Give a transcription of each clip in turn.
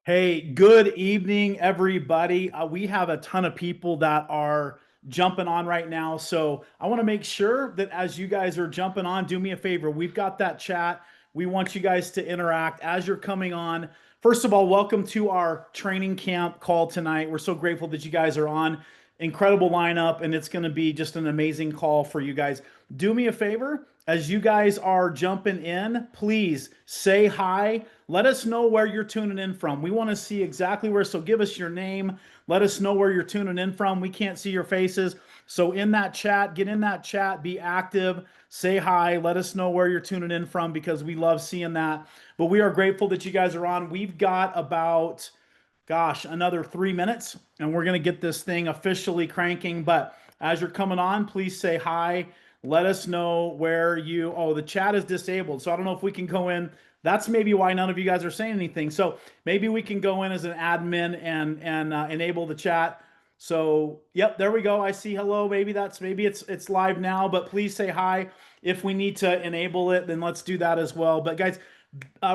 Hey, good evening, everybody. We have a ton of people that are jumping on right now. So I want to make sure that as you guys are jumping on, do me a favor. We've got that chat. We want you guys to interact as you're coming on. First of all, welcome to our training camp call tonight. We're so grateful that you guys are on. Incredible lineup, and it's going to be just an amazing call for you guys. Do me a favor as you guys are jumping in, please say hi. Let us know where you're tuning in from. We want to see exactly where, so give us your name. Let us know where you're tuning in from. We can't see your faces. So in that chat, get in that chat, be active, say hi, let us know where you're tuning in from because we love seeing that. But we are grateful that you guys are on. We've got about, gosh, another 3 minutes and we're going to get this thing officially cranking. But as you're coming on, please say hi. Let us know where you, oh, the chat is disabled. So I don't know if we can go in. That's maybe why none of you guys are saying anything. So maybe we can go in as an admin and enable the chat. So yep, there we go. I see hello. Maybe it's live now, but please say hi. If we need to enable it, then let's do that as well. But guys,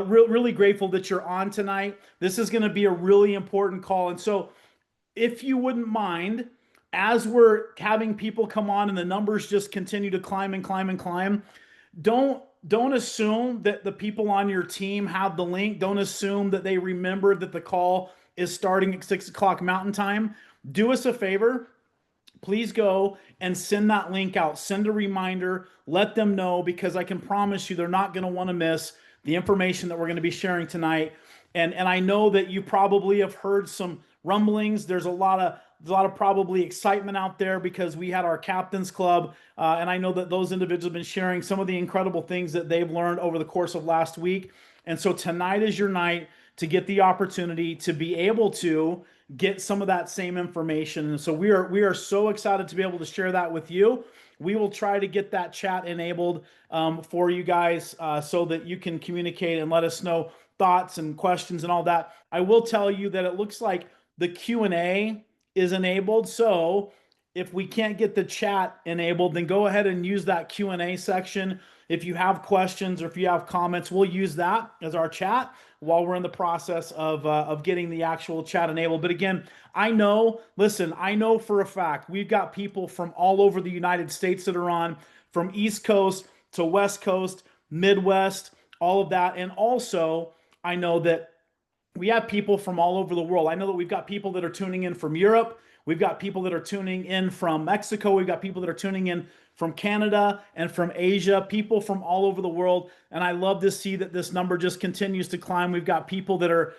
really grateful that you're on tonight. This is going to be a really important call. And so if you wouldn't mind, as we're having people come on and the numbers just continue to climb and climb and climb, don't assume that the people on your team have the link. Don't assume that they remember that the call is starting at 6 o'clock Mountain Time. Do us a favor. Please go and send that link out. Send a reminder. Let them know because I can promise you they're not going to want to miss the information that we're going to be sharing tonight. And I know that you probably have heard some rumblings. There's a lot of probably excitement out there because we had our captains club, and I know that those individuals have been sharing some of the incredible things that they've learned over the course of last week. And so tonight is your night to get the opportunity to be able to get some of that same information. And so we are so excited to be able to share that with you. We will try to get that chat enabled for you guys so that you can communicate and let us know thoughts and questions and all that. I will tell you that it looks like the Q&A is enabled. So if we can't get the chat enabled, then go ahead and use that Q&A section. If you have questions or if you have comments, we'll use that as our chat while we're in the process of getting the actual chat enabled. But again, I know for a fact we've got people from all over the United States that are on, from East Coast to West Coast, Midwest, all of that. And also, I know that we have people from all over the world. I know that we've got people that are tuning in from Europe. We've got people that are tuning in from Mexico. We've got people that are tuning in from Canada and from Asia, people from all over the world. And I love to see that this number just continues to climb. We've got people that are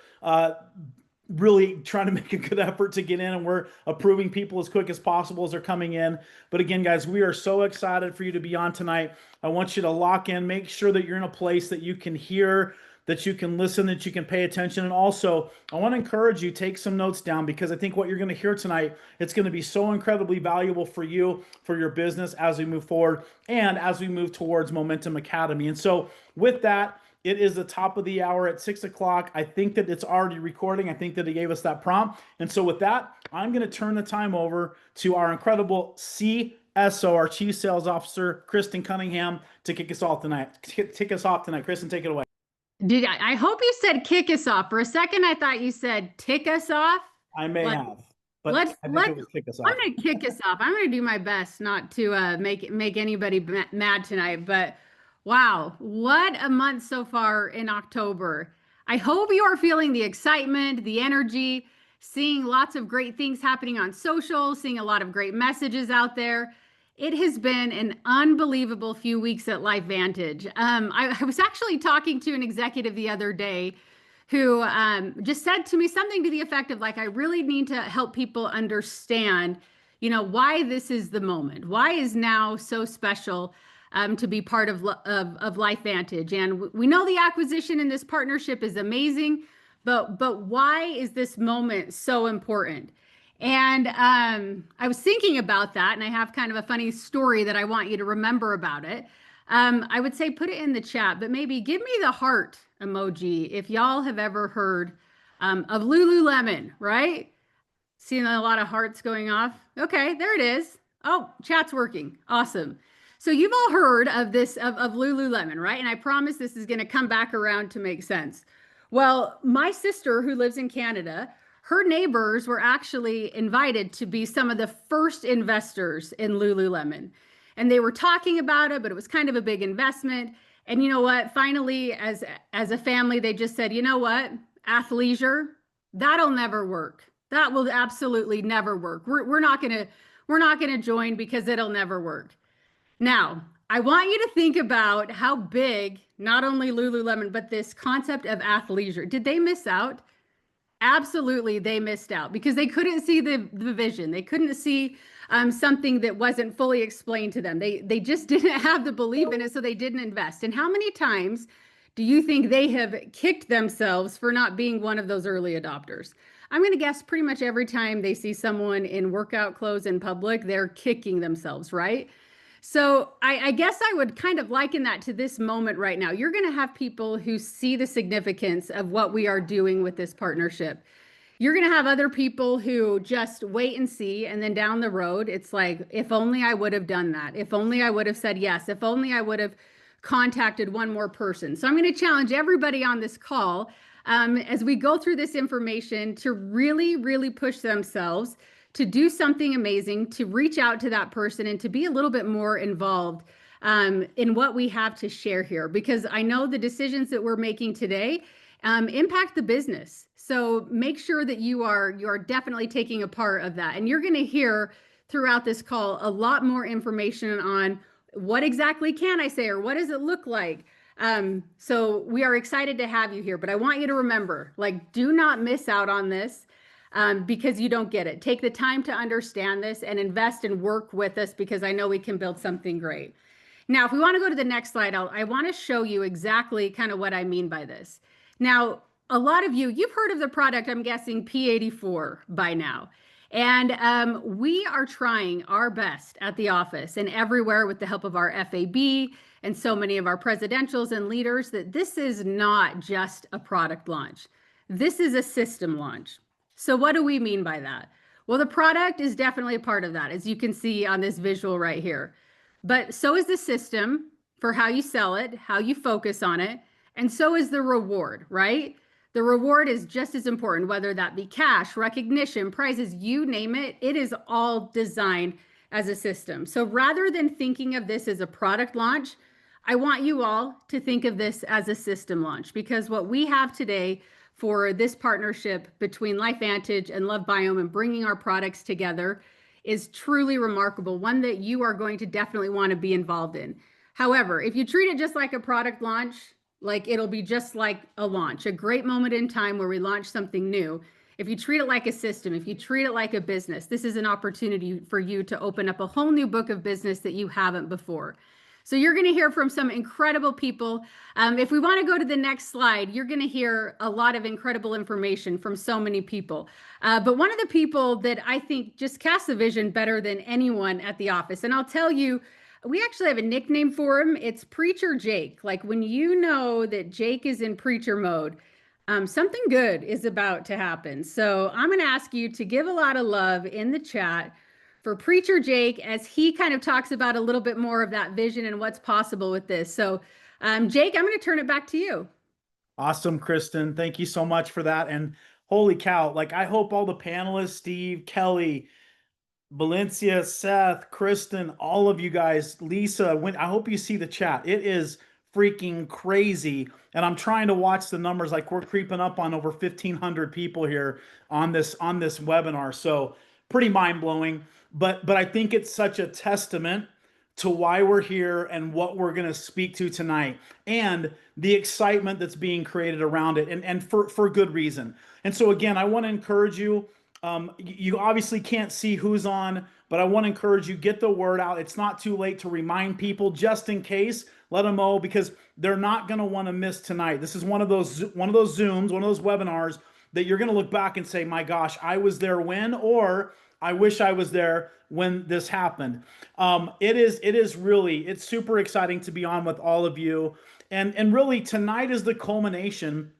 really trying to make a good effort to get in, and we're approving people as quick as possible as they're coming in. But again, guys, we are so excited for you to be on tonight. I want you to lock in, make sure that you're in a place that you can hear, that you can listen, that you can pay attention. And also, I want to encourage you, take some notes down because I think what you're going to hear tonight, it's going to be so incredibly valuable for you, for your business as we move forward and as we move towards Momentum Academy. And so with that, it is the top of the hour at 6 o'clock. I think that it's already recording. I think that he gave us that prompt. And so with that, I'm going to turn the time over to our incredible CSO, our Chief Sales Officer, Kristen Cunningham, to kick us off tonight. Kristen, take it away. I hope you said kick us off. For a second, I thought you said tick us off. I may have, but I think it was kick us off. I'm going to kick us off. I'm going to do my best not to make anybody mad tonight. But wow, what a month so far in October. I hope you are feeling the excitement, the energy, seeing lots of great things happening on social, seeing a lot of great messages out there. It has been an unbelievable few weeks at LifeVantage. I was actually talking to an executive the other day who just said to me something to the effect of like, I really need to help people understand, why this is the moment. Why is now so special to be part of LifeVantage? And we know the acquisition and this partnership is amazing, but why is this moment so important? And I was thinking about that, and I have kind of a funny story that I want you to remember about it. I would say put it in the chat, but maybe give me the heart emoji if y'all have ever heard of Lululemon, right? Seeing a lot of hearts going off. Okay, there it is. Oh, chat's working. Awesome. So you've all heard of this, of Lululemon, right? And I promise this is going to come back around to make sense. Well, my sister who lives in Canada, her neighbors were actually invited to be some of the first investors in Lululemon. And they were talking about it, but it was kind of a big investment. And you know what? Finally, as a family, they just said, you know what? Athleisure, that'll never work. That will absolutely never work. We're not gonna join because it'll never work. Now, I want you to think about how big not only Lululemon, but this concept of athleisure. Did they miss out? Absolutely, they missed out because they couldn't see the vision. They couldn't see something that wasn't fully explained to them. They just didn't have the belief in it, so they didn't invest. And how many times do you think they have kicked themselves for not being one of those early adopters? I'm going to guess pretty much every time they see someone in workout clothes in public, they're kicking themselves, right? So I guess I would kind of liken that to this moment right now. You're going to have people who see the significance of what we are doing with this partnership. You're going to have other people who just wait and see. And then down the road, it's like, if only I would have done that. If only I would have said yes. If only I would have contacted one more person. So I'm going to challenge everybody on this call as we go through this information to really, really push themselves to do something amazing, to reach out to that person and to be a little bit more involved in what we have to share here, because I know the decisions that we're making today impact the business. So make sure that you are definitely taking a part of that. And you're going to hear throughout this call a lot more information on what exactly can I say or what does it look like. So we are excited to have you here, but I want you to remember, like, do not miss out on this. Because you don't get it. Take the time to understand this and invest and work with us, because I know we can build something great. Now, if we want to go to the next slide, I want to show you exactly kind of what I mean by this. Now, a lot of you've heard of the product, I'm guessing P84 by now. And we are trying our best at the office and everywhere with the help of our FAB and so many of our presidentials and leaders that this is not just a product launch. This is a system launch. So what do we mean by that? Well, the product is definitely a part of that, as you can see on this visual right here. But so is the system for how you sell it, how you focus on it, and so is the reward, right? The reward is just as important, whether that be cash, recognition, prizes, you name it, it is all designed as a system. So rather than thinking of this as a product launch, I want you all to think of this as a system launch, because what we have today for this partnership between LifeVantage and LoveBiome and bringing our products together is truly remarkable, one that you are going to definitely want to be involved in. However, if you treat it just like a product launch, like it'll be just like a launch, a great moment in time where we launch something new. If you treat it like a system, if you treat it like a business, this is an opportunity for you to open up a whole new book of business that you haven't before. So you're going to hear from some incredible people. If we want to go to the next slide, you're going to hear a lot of incredible information from so many people. But one of the people that I think just casts the vision better than anyone at the office, and I'll tell you, we actually have a nickname for him. It's Preacher Jake. Like when you know that Jake is in preacher mode, something good is about to happen. So I'm going to ask you to give a lot of love in the chat for Preacher Jake as he kind of talks about a little bit more of that vision and what's possible with this. So Jake, I'm going to turn it back to you. Awesome, Kristen. Thank you so much for that. And holy cow, like I hope all the panelists, Steve, Kelly, Valencia, Seth, Kristen, all of you guys, Lisa, I hope you see the chat. It is freaking crazy. And I'm trying to watch the numbers, like we're creeping up on over 1,500 people here on this webinar. So pretty mind-blowing. But I think it's such a testament to why we're here and what we're going to speak to tonight and the excitement that's being created around it, and for good reason. And so again, I want to encourage you, you obviously can't see who's on, but I want to encourage you, get the word out. It's not too late to remind people, just in case, let them know, because they're not going to want to miss tonight. This is one of those Zooms, one of those webinars that you're going to look back and say, my gosh, I was there when, or I wish I was there when this happened. It's super exciting to be on with all of you. And really tonight is the culmination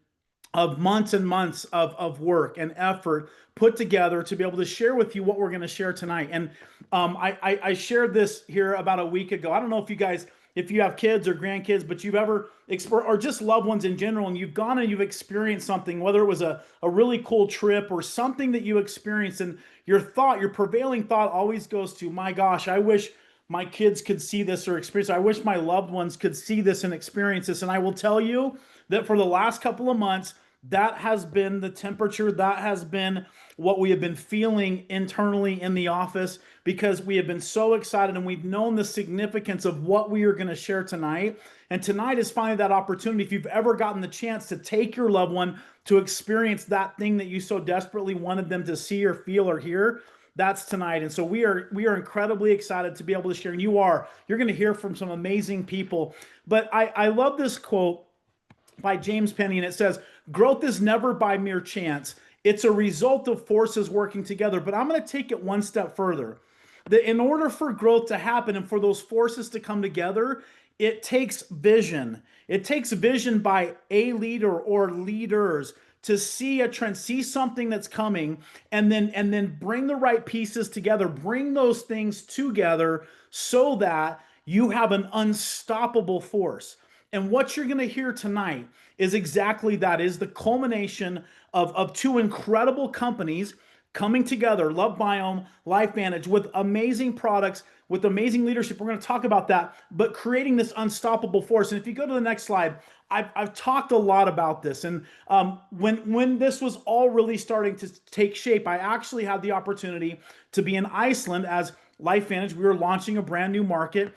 of months and months of work and effort put together to be able to share with you what we're going to share tonight. And I shared this here about a week ago. I don't know if you guys if you have kids or grandkids, but you've ever or just loved ones in general, and you've gone and you've experienced something, whether it was a really cool trip or something that you experienced, and your prevailing thought always goes to, my gosh, I wish my kids could see this or experience it. I wish my loved ones could see this and experience this. And I will tell you that for the last couple of months, that has been the temperature. That has been what we have been feeling internally in the office, because we have been so excited and we've known the significance of what we are going to share tonight. And tonight is finally that opportunity. If you've ever gotten the chance to take your loved one to experience that thing that you so desperately wanted them to see or feel or hear, that's tonight. And so we are incredibly excited to be able to share. And you're going to hear from some amazing people. But I love this quote by James Penny, and it says, growth is never by mere chance. It's a result of forces working together. But I'm going to take it one step further. That in order for growth to happen and for those forces to come together, it takes vision. It takes vision by a leader or leaders to see a trend, see something that's coming, and then bring the right pieces together, bring those things together so that you have an unstoppable force. And what you're going to hear tonight is exactly that, is the culmination of two incredible companies coming together, LoveBiome, LifeVantage, with amazing products, with amazing leadership. We're going to talk about that, but creating this unstoppable force. And if you go to the next slide, I've talked a lot about this. And when this was all really starting to take shape, I actually had the opportunity to be in Iceland as LifeVantage. We were launching a brand new market,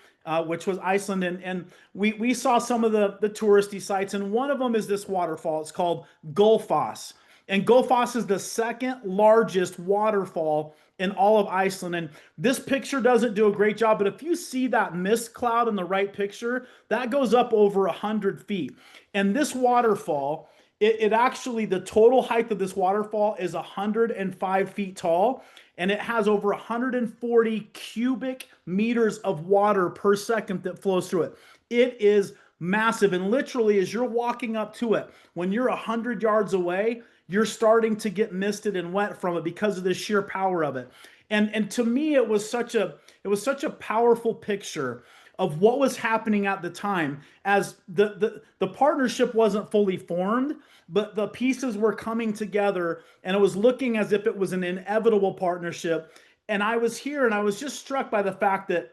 which was Iceland. And we saw some of the touristy sites. And one of them is this waterfall. It's called Gullfoss. And Gullfoss is the second largest waterfall in all of Iceland. And this picture doesn't do a great job, but if you see that mist cloud in the right picture, that goes up over 100 feet. And this waterfall, it actually, the total height of this waterfall is 105 feet tall, and it has over 140 cubic meters of water per second that flows through it. It is massive. And literally, as you're walking up to it, when you're 100 yards away, you're starting to get misted and wet from it because of the sheer power of it. And to me, it was such a powerful picture of what was happening at the time, as the partnership wasn't fully formed, but the pieces were coming together, and it was looking as if it was an inevitable partnership. And I was here and I was just struck by the fact that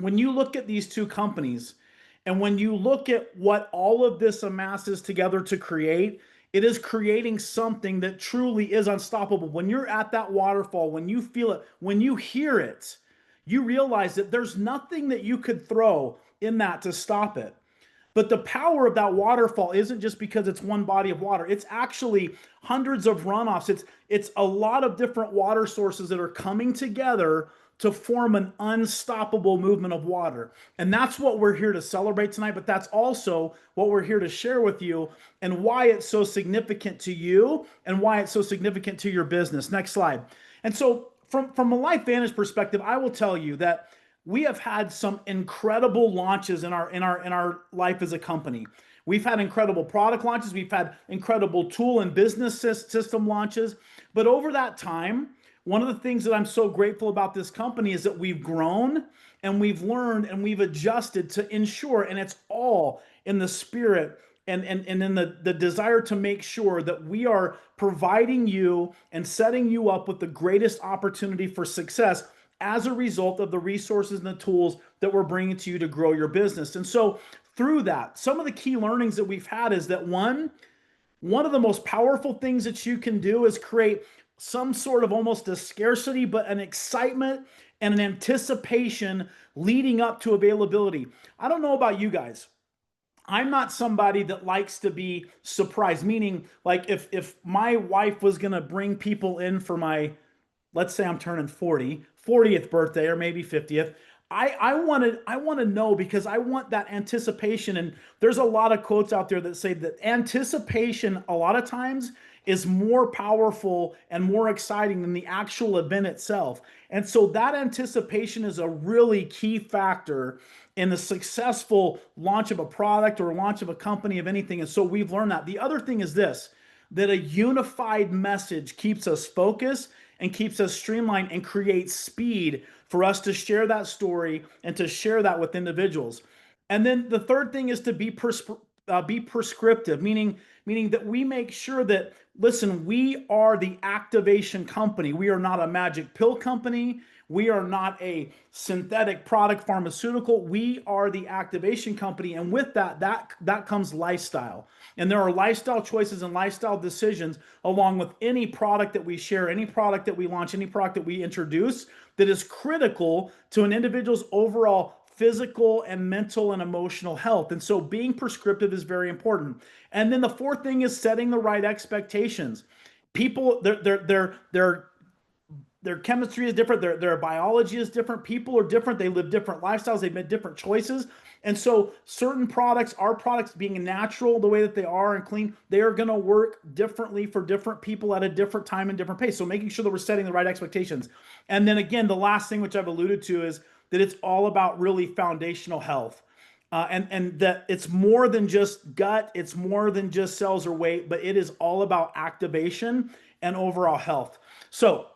when you look at these two companies and when you look at what all of this amasses together to create, it is creating something that truly is unstoppable. When you're at that waterfall, when you feel it, when you hear it, you realize that there's nothing that you could throw in that to stop it. But the power of that waterfall isn't just because it's one body of water. It's actually hundreds of runoffs. It's a lot of different water sources that are coming together to form an unstoppable movement of water. And that's what we're here to celebrate tonight, but that's also what we're here to share with you, and why it's so significant to you and why it's so significant to your business. Next slide. And so from a LifeVantage perspective, I will tell you that we have had some incredible launches in our life as a company. We've had incredible product launches. We've had incredible tool and business system launches. But over that time, one of the things that I'm so grateful about this company is that we've grown and we've learned and we've adjusted to ensure, and it's all in the spirit and in the desire to make sure that we are providing you and setting you up with the greatest opportunity for success as a result of the resources and the tools that we're bringing to you to grow your business. And so through that, some of the key learnings that we've had is that one of the most powerful things that you can do is create some sort of almost a scarcity, but an excitement and an anticipation leading up to availability. I don't know about you guys. I'm not somebody that likes to be surprised, meaning like if my wife was going to bring people in for my, let's say I'm turning 40th birthday or maybe 50th, I want to know, because I want that anticipation. And there's a lot of quotes out there that say that anticipation a lot of times is more powerful and more exciting than the actual event itself. And so that anticipation is a really key factor in the successful launch of a product or launch of a company, of anything. And so we've learned that. The other thing is this, that a unified message keeps us focused and keeps us streamlined and creates speed for us to share that story and to share that with individuals. And then the third thing is to be prescriptive, meaning that we make sure that, listen, we are the activation company. We are not a magic pill company. We are not a synthetic product pharmaceutical. We are the activation company, and with that comes lifestyle. And there are lifestyle choices and lifestyle decisions along with any product that we share, any product that we launch, any product that we introduce that is critical to an individual's overall physical and mental and emotional health. And so being prescriptive is very important. And then the fourth thing is setting the right expectations. People, their chemistry is different, their biology is different, people are different, they live different lifestyles, they've made different choices. And so certain products, our products being natural the way that they are and clean, they are going to work differently for different people at a different time and different pace. So making sure that we're setting the right expectations. And then again, the last thing which I've alluded to is that it's all about really foundational health. And that it's more than just gut, it's more than just cells or weight, but it is all about activation and overall health. So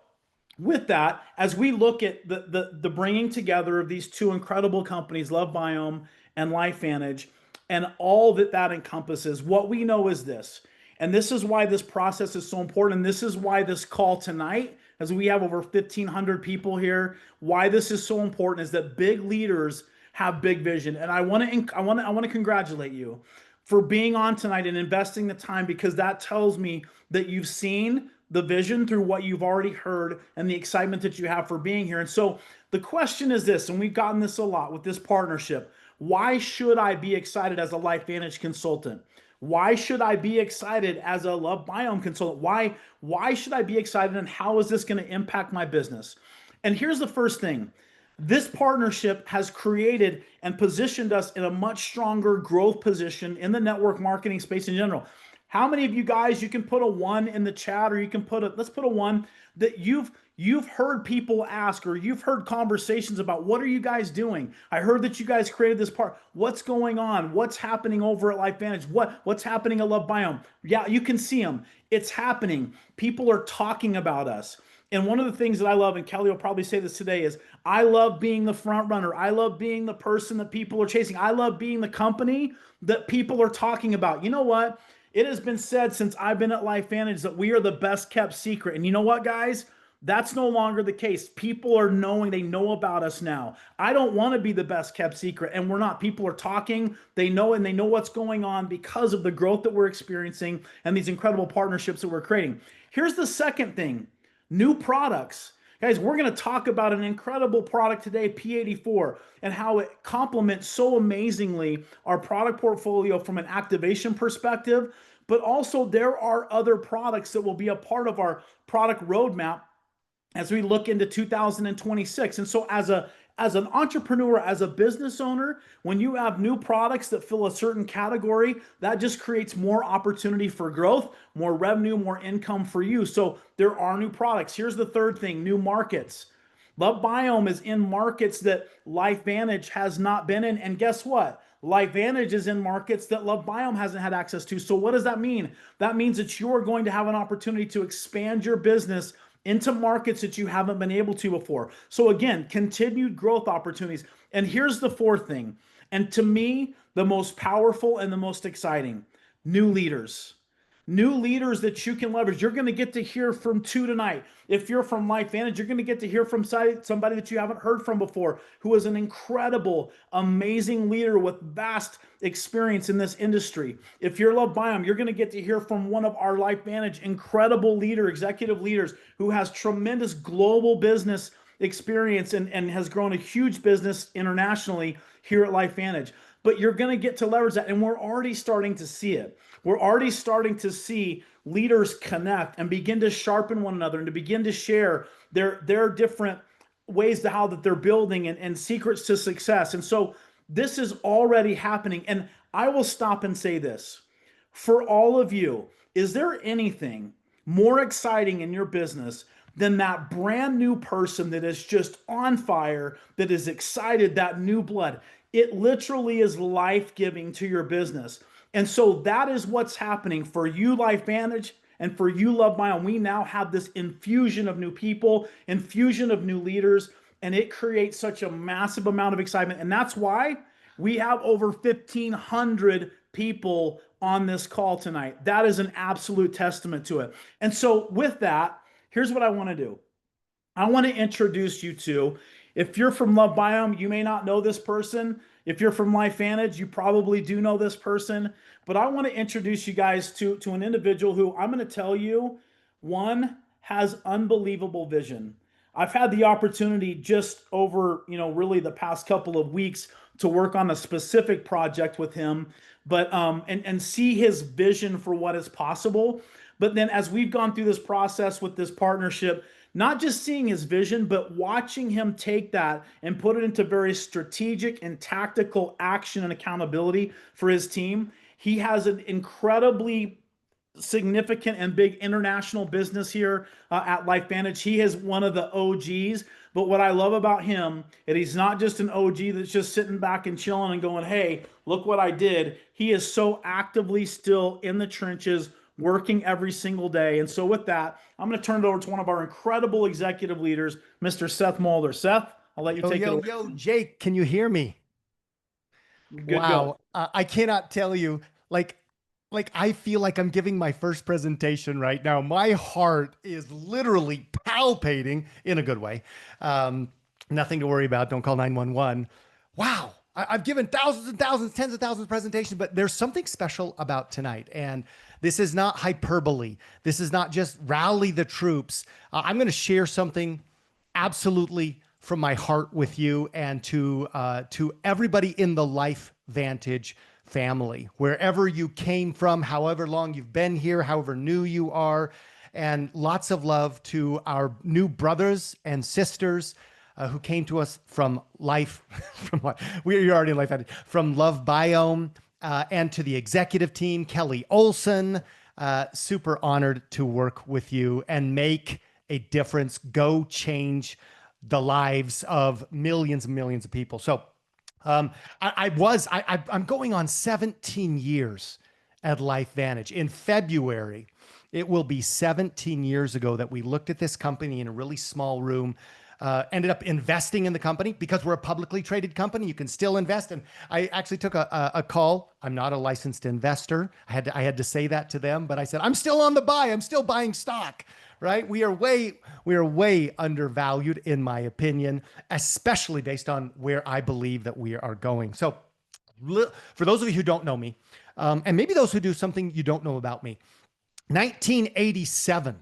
with that, as we look at the bringing together of these two incredible companies, LoveBiome and LifeVantage, and all that that encompasses, what we know is this, and this is why this process is so important, and this is why this call tonight, as we have over 1,500 people here, why this is so important is that big leaders have big vision. And I want to congratulate you for being on tonight and investing the time, because that tells me that you've seen the vision through what you've already heard and the excitement that you have for being here. And so the question is this, and we've gotten this a lot with this partnership: why should I be excited as a LifeVantage consultant? Why should I be excited as a LoveBiome consultant? Why should I be excited, and how is this going to impact my business? And here's the first thing. This partnership has created and positioned us in a much stronger growth position in the network marketing space in general. How many of you guys, you can put a 1 in the chat, or you can let's put a 1, that you've heard people ask, or you've heard conversations about, what are you guys doing? I heard that you guys created this part. What's going on? What's happening over at LifeVantage? What's happening at LoveBiome? Yeah, you can see them. It's happening. People are talking about us. And one of the things that I love, and Kelly will probably say this today, is I love being the front runner. I love being the person that people are chasing. I love being the company that people are talking about. You know what? It has been said since I've been at LifeVantage that we are the best kept secret. And you know what, guys? That's no longer the case. People are knowing, they know about us now. I don't want to be the best kept secret, and we're not. People are talking, they know, and they know what's going on because of the growth that we're experiencing and these incredible partnerships that we're creating. Here's the second thing: new products. Guys, we're going to talk about an incredible product today, P84, and how it complements so amazingly our product portfolio from an activation perspective. But also, there are other products that will be a part of our product roadmap as we look into 2026. And so as an entrepreneur, as a business owner, when you have new products that fill a certain category, that just creates more opportunity for growth, more revenue, more income for you. So there are new products. Here's the third thing: new markets. LoveBiome is in markets that LifeVantage has not been in. And guess what? LifeVantage is in markets that LoveBiome hasn't had access to. So what does that mean? That means that you're going to have an opportunity to expand your business into markets that you haven't been able to before. So again, continued growth opportunities. And here's the fourth thing, and to me, the most powerful and the most exciting: new leaders. New leaders that you can leverage. You're going to get to hear from 2 tonight. If you're from LifeVantage, you're going to get to hear from somebody that you haven't heard from before, who is an incredible, amazing leader with vast experience in this industry. If you're LoveBiome, you're going to get to hear from one of our LifeVantage incredible executive leaders, who has tremendous global business experience and has grown a huge business internationally here at LifeVantage. But you're going to get to leverage that, and we're already starting to see it. We're already starting to see leaders connect and begin to sharpen one another and to begin to share their different ways to how that they're building and secrets to success. And so this is already happening. And I will stop and say this: for all of you, is there anything more exciting in your business than that brand new person that is just on fire, that is excited, that new blood? It literally is life-giving to your business. And so that is what's happening for you, LifeVantage, and for you, LoveBiome. We now have this infusion of new people, infusion of new leaders, and it creates such a massive amount of excitement. And that's why We have over 1,500 people on this call tonight. That is an absolute testament to it. And so, with that, here's what I want to do. I want to introduce you to, if you're from Love Biome, you may not know this person. If you're from LifeVantage, you probably do know this person. But I want to introduce you guys to an individual who I'm going to tell you, one, has unbelievable vision. I've had the opportunity just over, really the past couple of weeks to work on a specific project with him, but and see his vision for what is possible. But then as we've gone through this process with this partnership, not just seeing his vision, but watching him take that and put it into very strategic and tactical action and accountability for his team. He has an incredibly significant and big international business here at LifeVantage. He is one of the OGs. But what I love about him is he's not just an OG that's just sitting back and chilling and going, hey, look what I did. He is so actively still in the trenches, working every single day. And so with that, I'm going to turn it over to one of our incredible executive leaders, Mr. Seth Mulder. Seth, I'll let you take it away. Yo, Jake, can you hear me? Good, wow. I cannot tell you, like I feel like I'm giving my first presentation right now. My heart is literally palpating in a good way. Nothing to worry about. Don't call 911. Wow. I've given thousands and thousands, tens of thousands of presentations, but there's something special about tonight. And this is not hyperbole. This is not just rally the troops. I'm going to share something absolutely from my heart with you and to everybody in the LifeVantage family, wherever you came from, however long you've been here, however new you are, and lots of love to our new brothers and sisters who came to us from we're already in LifeVantage, from Love Biome, and to the executive team, Kelly Olson. Super honored to work with you and make a difference. Go change the lives of millions and millions of people. So I'm going on 17 years at LifeVantage. In February, it will be 17 years ago that we looked at this company in a really small room, ended up investing in the company because we're a publicly traded company. You can still invest. And I actually took a call. I'm not a licensed investor. I had to say that to them, but I said, I'm still on the buy. I'm still buying stock, right? We are way undervalued in my opinion, especially based on where I believe that we are going. So for those of you who don't know me, and maybe those who do something you don't know about me, 1987,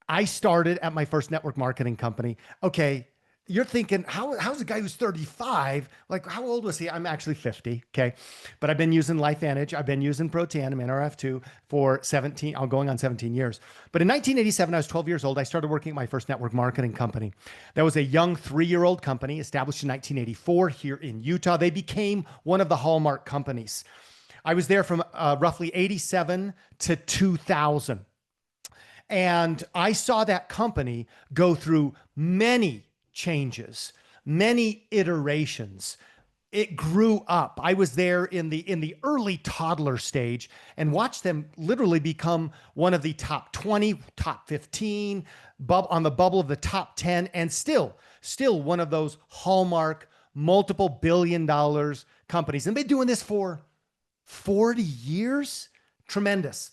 I started at my first network marketing company. Okay, you're thinking, how's a guy who's 35, like how old was he? I'm actually 50, okay? But I've been using LifeVantage, I've been using Protandim, NRF2 for 17, I'm going on 17 years. But in 1987, I was 12 years old, I started working at my first network marketing company. That was a young 3-year-old company established in 1984 here in Utah. They became one of the hallmark companies. I was there from roughly 87 to 2000. And I saw that company go through many changes, many iterations. It grew up. I was there in the early toddler stage and watched them literally become one of the top 20, top 15, on the bubble of the top 10, and still one of those hallmark multiple $billion companies. And they've been doing this for 40 years. Tremendous.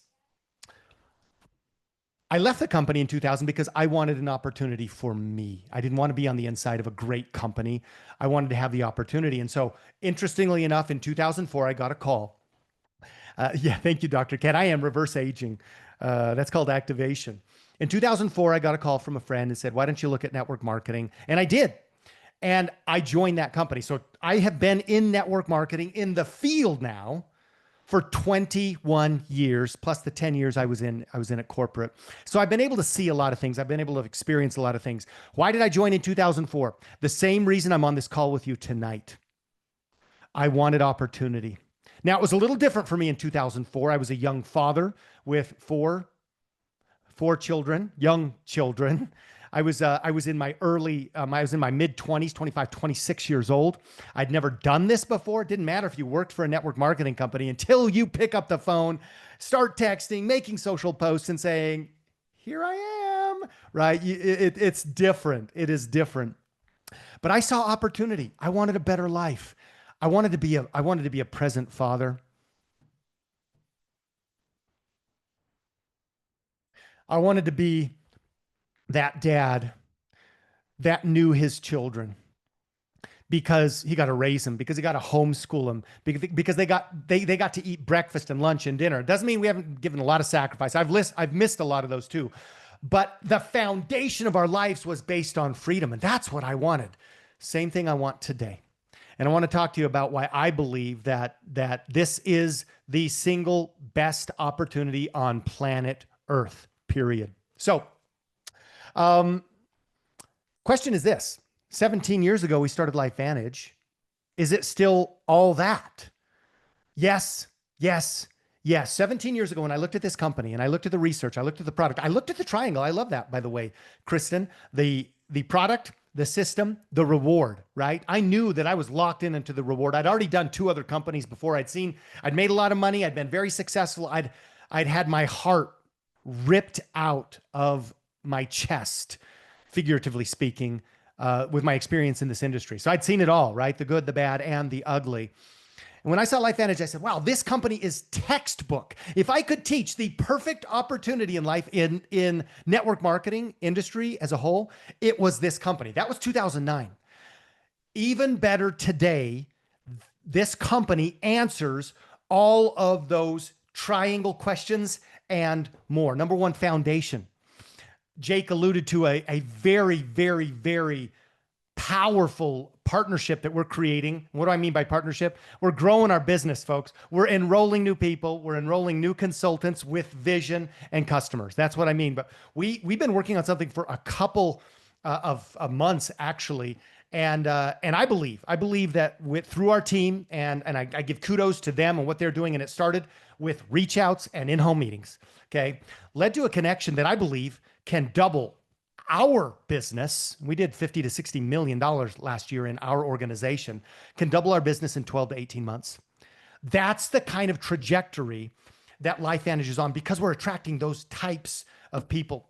I left the company in 2000 because I wanted an opportunity for me. I didn't want to be on the inside of a great company. I wanted to have the opportunity. And so interestingly enough, in 2004, I got a call. Yeah, thank you, Dr. Ken. I am reverse aging. That's called activation. In 2004, I got a call from a friend and said, why don't you look at network marketing? And I did. And I joined that company. So I have been in network marketing in the field now for 21 years, plus the 10 years I was in at corporate. So I've been able to see a lot of things. I've been able to experience a lot of things. Why did I join in 2004? The same reason I'm on this call with you tonight. I wanted opportunity. Now, it was a little different for me in 2004. I was a young father with four children, young children. I was in my mid-20s, 25, 26 years old. I'd never done this before. It didn't matter if you worked for a network marketing company until you pick up the phone, start texting, making social posts and saying, here I am, right? It's different. It is different. But I saw opportunity. I wanted a better life. I wanted to be a present father. I wanted to be that dad that knew his children, because he got to raise them, because he got to homeschool them, because they got to eat breakfast and lunch and dinner. It doesn't mean we haven't given a lot of sacrifice. I've missed a lot of those too. But the foundation of our lives was based on freedom, and that's what I wanted. Same thing I want today. And I want to talk to you about why I believe that this is the single best opportunity on planet Earth, period. So, question is this: 17 years ago, we started LifeVantage. Is it still all that? Yes, yes, yes. 17 years ago, when I looked at this company and I looked at the research, I looked at the product, I looked at the triangle. I love that, by the way, Kristen, the product, the system, the reward, right? I knew that I was locked into the reward. I'd already done 2 other companies before. I'd made a lot of money. I'd been very successful. I'd had my heart ripped out of my chest, figuratively speaking, with my experience in this industry. So I'd seen it all, right? The good, the bad, and the ugly. And when I saw LifeVantage, I said, wow, this company is textbook. If I could teach the perfect opportunity in life in network marketing industry as a whole, it was this company. That was 2009. Even better today, this company answers all of those triangle questions and more. Number one, foundation. Jake alluded to a very, very, very powerful partnership that we're creating. What do I mean by partnership? We're growing our business, folks. We're enrolling new people. We're enrolling new consultants with vision and customers. That's what I mean. But we've been working on something for a couple of months, actually. And I believe that through our team, and I give kudos to them and what they're doing. And it started with reach outs and in-home meetings, okay? Led to a connection that I believe can double our business. We did $50 to $60 million last year in our organization, can double our business in 12 to 18 months. That's the kind of trajectory that LifeVantage is on, because we're attracting those types of people.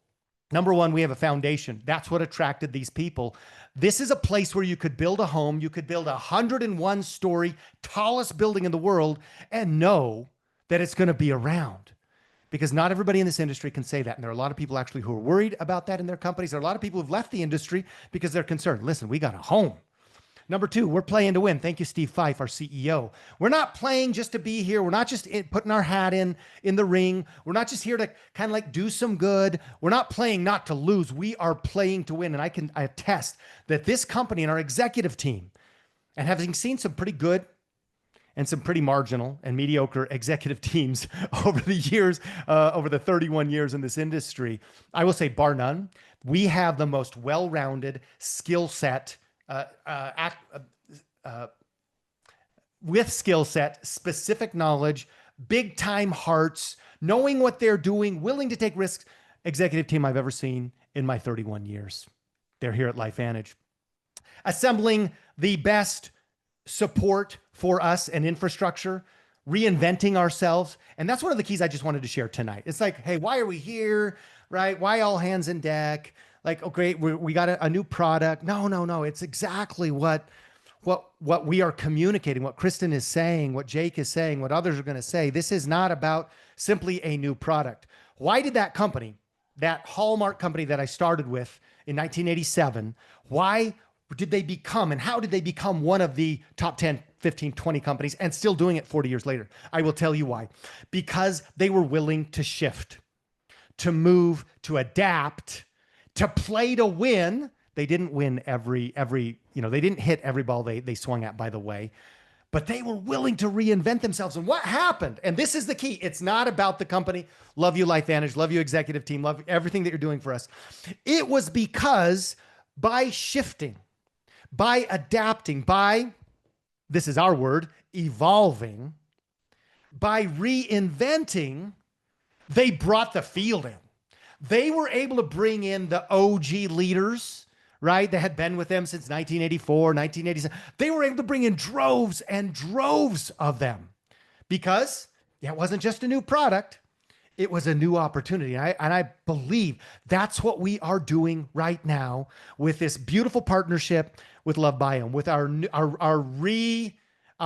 Number one, we have a foundation. That's what attracted these people. This is a place where you could build a home. You could build a 101-story, tallest building in the world and know that it's going to be around. Because not everybody in this industry can say that. And there are a lot of people actually who are worried about that in their companies. There are a lot of people who've left the industry because they're concerned. Listen, we got a home. Number two, we're playing to win. Thank you, Steve Fife, our CEO. We're not playing just to be here. We're not just putting our hat in the ring. We're not just here to kind of like do some good. We're not playing not to lose. We are playing to win. And I attest that this company and our executive team, and having seen some pretty good and some pretty marginal and mediocre executive teams over the years, over the 31 years in this industry, I will say, bar none, we have the most well-rounded skill set, with skill set, specific knowledge, big time hearts, knowing what they're doing, willing to take risks, executive team I've ever seen in my 31 years. They're here at LifeVantage. Assembling the best support for us and infrastructure, reinventing ourselves. And that's one of the keys I just wanted to share tonight. It's like, hey, why are we here? Right? Why all hands in deck? Like, oh, great, we got a new product. No. It's exactly what we are communicating, what Kristen is saying, what Jake is saying, what others are going to say. This is not about simply a new product. Why did that company, that Hallmark company that I started with in 1987, why did they become, and how did they become one of the top 10, 15, 20 companies and still doing it 40 years later? I will tell you why. Because they were willing to shift, to move, to adapt, to play to win. They didn't win every, they didn't hit every ball they swung at, by the way, but they were willing to reinvent themselves. And what happened? And this is the key. It's not about the company. Love you, LifeVantage. Love you, executive team. Love everything that you're doing for us. It was because by shifting, by adapting, by, this is our word, evolving, by reinventing, they brought the field in. They were able to bring in the OG leaders, right? That had been with them since 1984, 1987. They were able to bring in droves and droves of them because it wasn't just a new product. It was a new opportunity. And I believe that's what we are doing right now with this beautiful partnership with LoveBiome, with our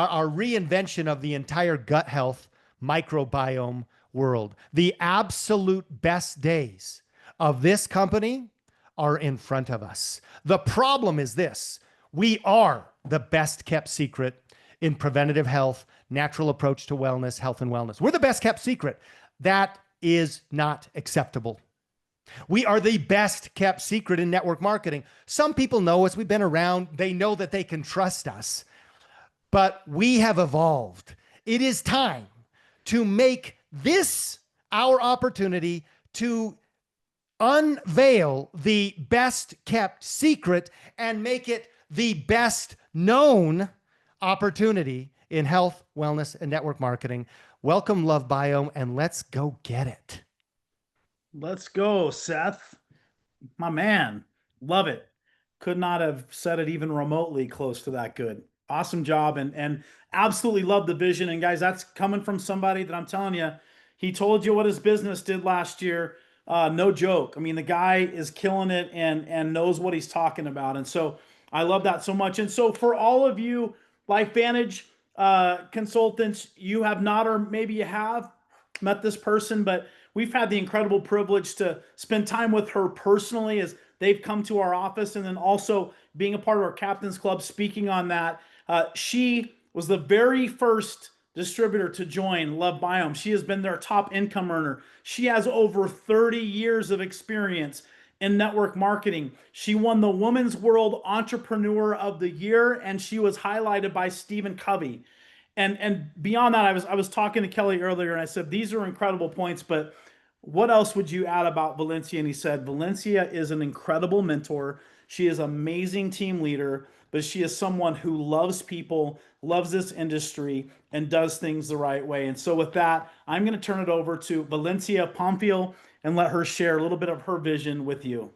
our reinvention of the entire gut health microbiome world. The absolute best days of this company are in front of us. The problem is this: we are the best kept secret in preventative health, natural approach to wellness, health and wellness. We're the best kept secret. That is not acceptable. We are the best kept secret in network marketing. Some people know us. We've been around. They know that they can trust us. But we have evolved. It is time to make this our opportunity to unveil the best kept secret and make it the best known opportunity in health, wellness, and network marketing. Welcome, LoveBiome, and let's go get it. Let's go, Seth. My man. Love it. Could not have said it even remotely close to that good. Awesome job, and absolutely love the vision. And guys, that's coming from somebody that I'm telling you, he told you what his business did last year. No joke. I mean, the guy is killing it and knows what he's talking about. And so I love that so much. And so for all of you LifeVantage consultants, you have not, or maybe you have met this person, but we've had the incredible privilege to spend time with her personally as they've come to our office, and then also being a part of our Captain's Club, speaking on that. She was the very first distributor to join LoveBiome. She has been their top income earner. She has over 30 years of experience in network marketing. She won the Women's World Entrepreneur of the Year, and she was highlighted by Stephen Covey. And beyond that, I was talking to Kelly earlier, and I said, these are incredible points, but what else would you add about Valencia? And he said, Valencia is an incredible mentor. She is an amazing team leader, but she is someone who loves people, loves this industry, and does things the right way. And so with that, I'm going to turn it over to Valencia Pomfil and let her share a little bit of her vision with you.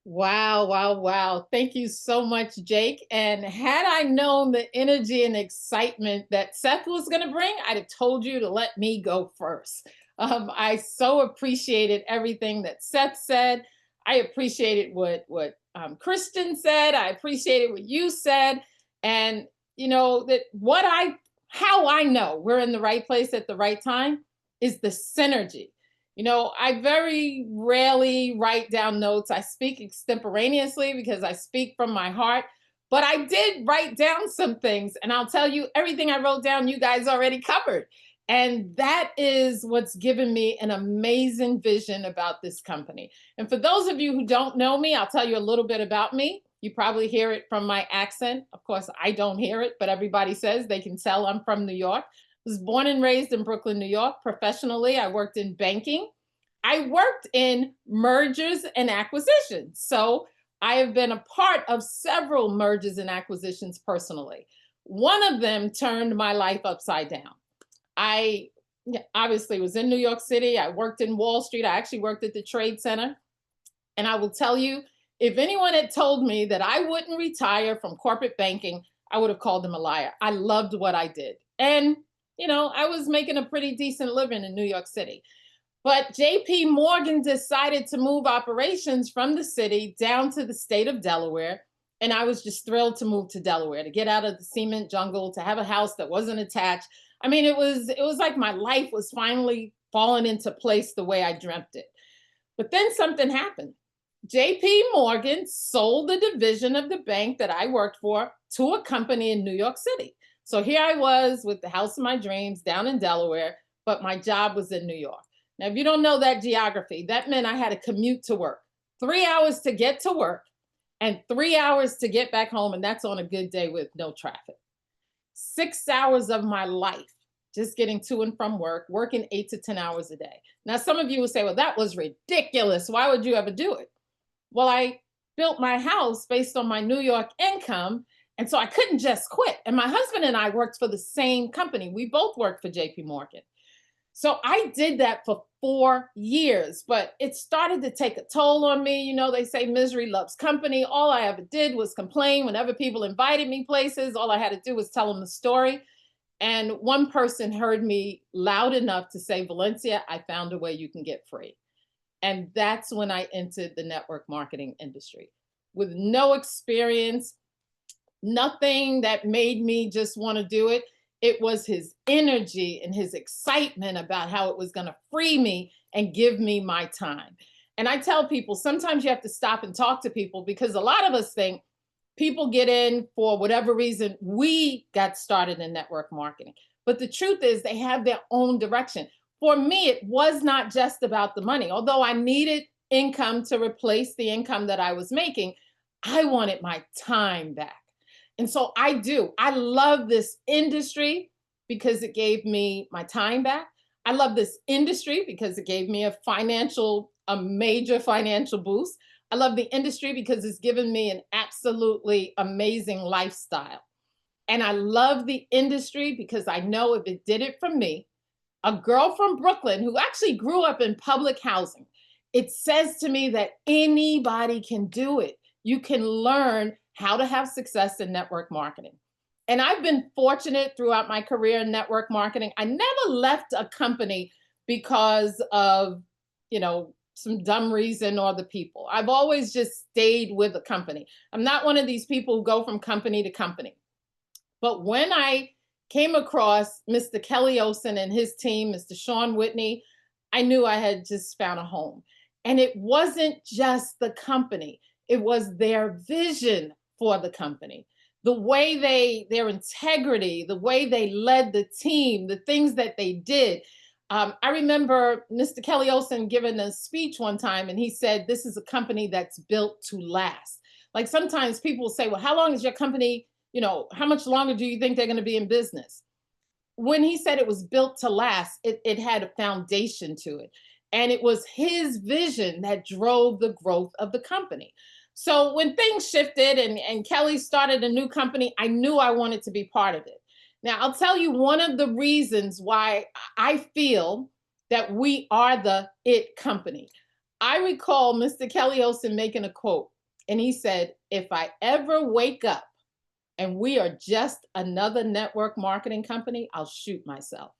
Wow, wow, wow. Thank you so much, Jake. And had I known the energy and excitement that Seth was going to bring, I'd have told you to let me go first. I so appreciated everything that Seth said. I appreciated what Christian said. I appreciated what you said. And you know that how I know we're in the right place at the right time is the synergy. You know, I very rarely write down notes. I speak extemporaneously because I speak from my heart. But I did write down some things, and I'll tell you, everything I wrote down, you guys already covered. And that is what's given me an amazing vision about this company. And for those of you who don't know me, I'll tell you a little bit about me. You probably hear it from my accent. Of course, I don't hear it, but everybody says they can tell I'm from New York. I was born and raised in Brooklyn, New York. Professionally, I worked in banking. I worked in mergers and acquisitions. So I have been a part of several mergers and acquisitions personally. One of them turned my life upside down. I obviously was in New York City. I worked in Wall Street. I actually worked at the Trade Center. And I will tell you, if anyone had told me that I wouldn't retire from corporate banking, I would have called them a liar. I loved what I did. And, you know, I was making a pretty decent living in New York City. But JP Morgan decided to move operations from the city down to the state of Delaware. And I was just thrilled to move to Delaware, to get out of the cement jungle, to have a house that wasn't attached. I mean, it was like my life was finally falling into place the way I dreamt it. But then something happened. JP Morgan sold the division of the bank that I worked for to a company in New York City. So here I was with the house of my dreams down in Delaware, but my job was in New York. Now, if you don't know that geography, that meant I had to commute to work. 3 hours to get to work and 3 hours to get back home. And that's on a good day with no traffic. 6 hours of my life just getting to and from work, working 8 to 10 hours a day. Now, some of you will say, well, that was ridiculous. Why would you ever do it? Well, I built my house based on my New York income. And so I couldn't just quit. And my husband and I worked for the same company. We both worked for JP Morgan. So I did that for 4 years, but it started to take a toll on me. You know, they say misery loves company. All I ever did was complain whenever people invited me places. All I had to do was tell them the story. And one person heard me loud enough to say, Valencia, I found a way you can get free. And that's when I entered the network marketing industry with no experience, nothing that made me just want to do it. It was his energy and his excitement about how it was going to free me and give me my time. And I tell people, sometimes you have to stop and talk to people, because a lot of us think people get in for whatever reason. We got started in network marketing, but the truth is they have their own direction. For me, it was not just about the money. Although I needed income to replace the income that I was making, I wanted my time back. And so I love this industry because it gave me my time back. I love this industry because it gave me a major financial boost. I love the industry because it's given me an absolutely amazing lifestyle. And I love the industry because I know if it did it for me, a girl from Brooklyn who actually grew up in public housing, it says to me that anybody can do it. You can learn how to have success in network marketing. And I've been fortunate throughout my career in network marketing. I never left a company because of, some dumb reason or the people. I've always just stayed with a company. I'm not one of these people who go from company to company. But when I came across Mr. Kelly Olson and his team, Mr. Sean Whitney, I knew I had just found a home. And it wasn't just the company. It was their vision for the company. The way their integrity, the way they led the team, the things that they did. I remember Mr. Kelly Olson giving a speech one time, and he said, this is a company that's built to last. Like sometimes people say, well, how long is your company, how much longer do you think they're going to be in business? When he said it was built to last, it had a foundation to it. And it was his vision that drove the growth of the company. So when things shifted and Kelly started a new company, I knew I wanted to be part of it. Now, I'll tell you one of the reasons why I feel that we are the it company. I recall Mr. Kelly Olson making a quote, and he said, if I ever wake up and we are just another network marketing company, I'll shoot myself.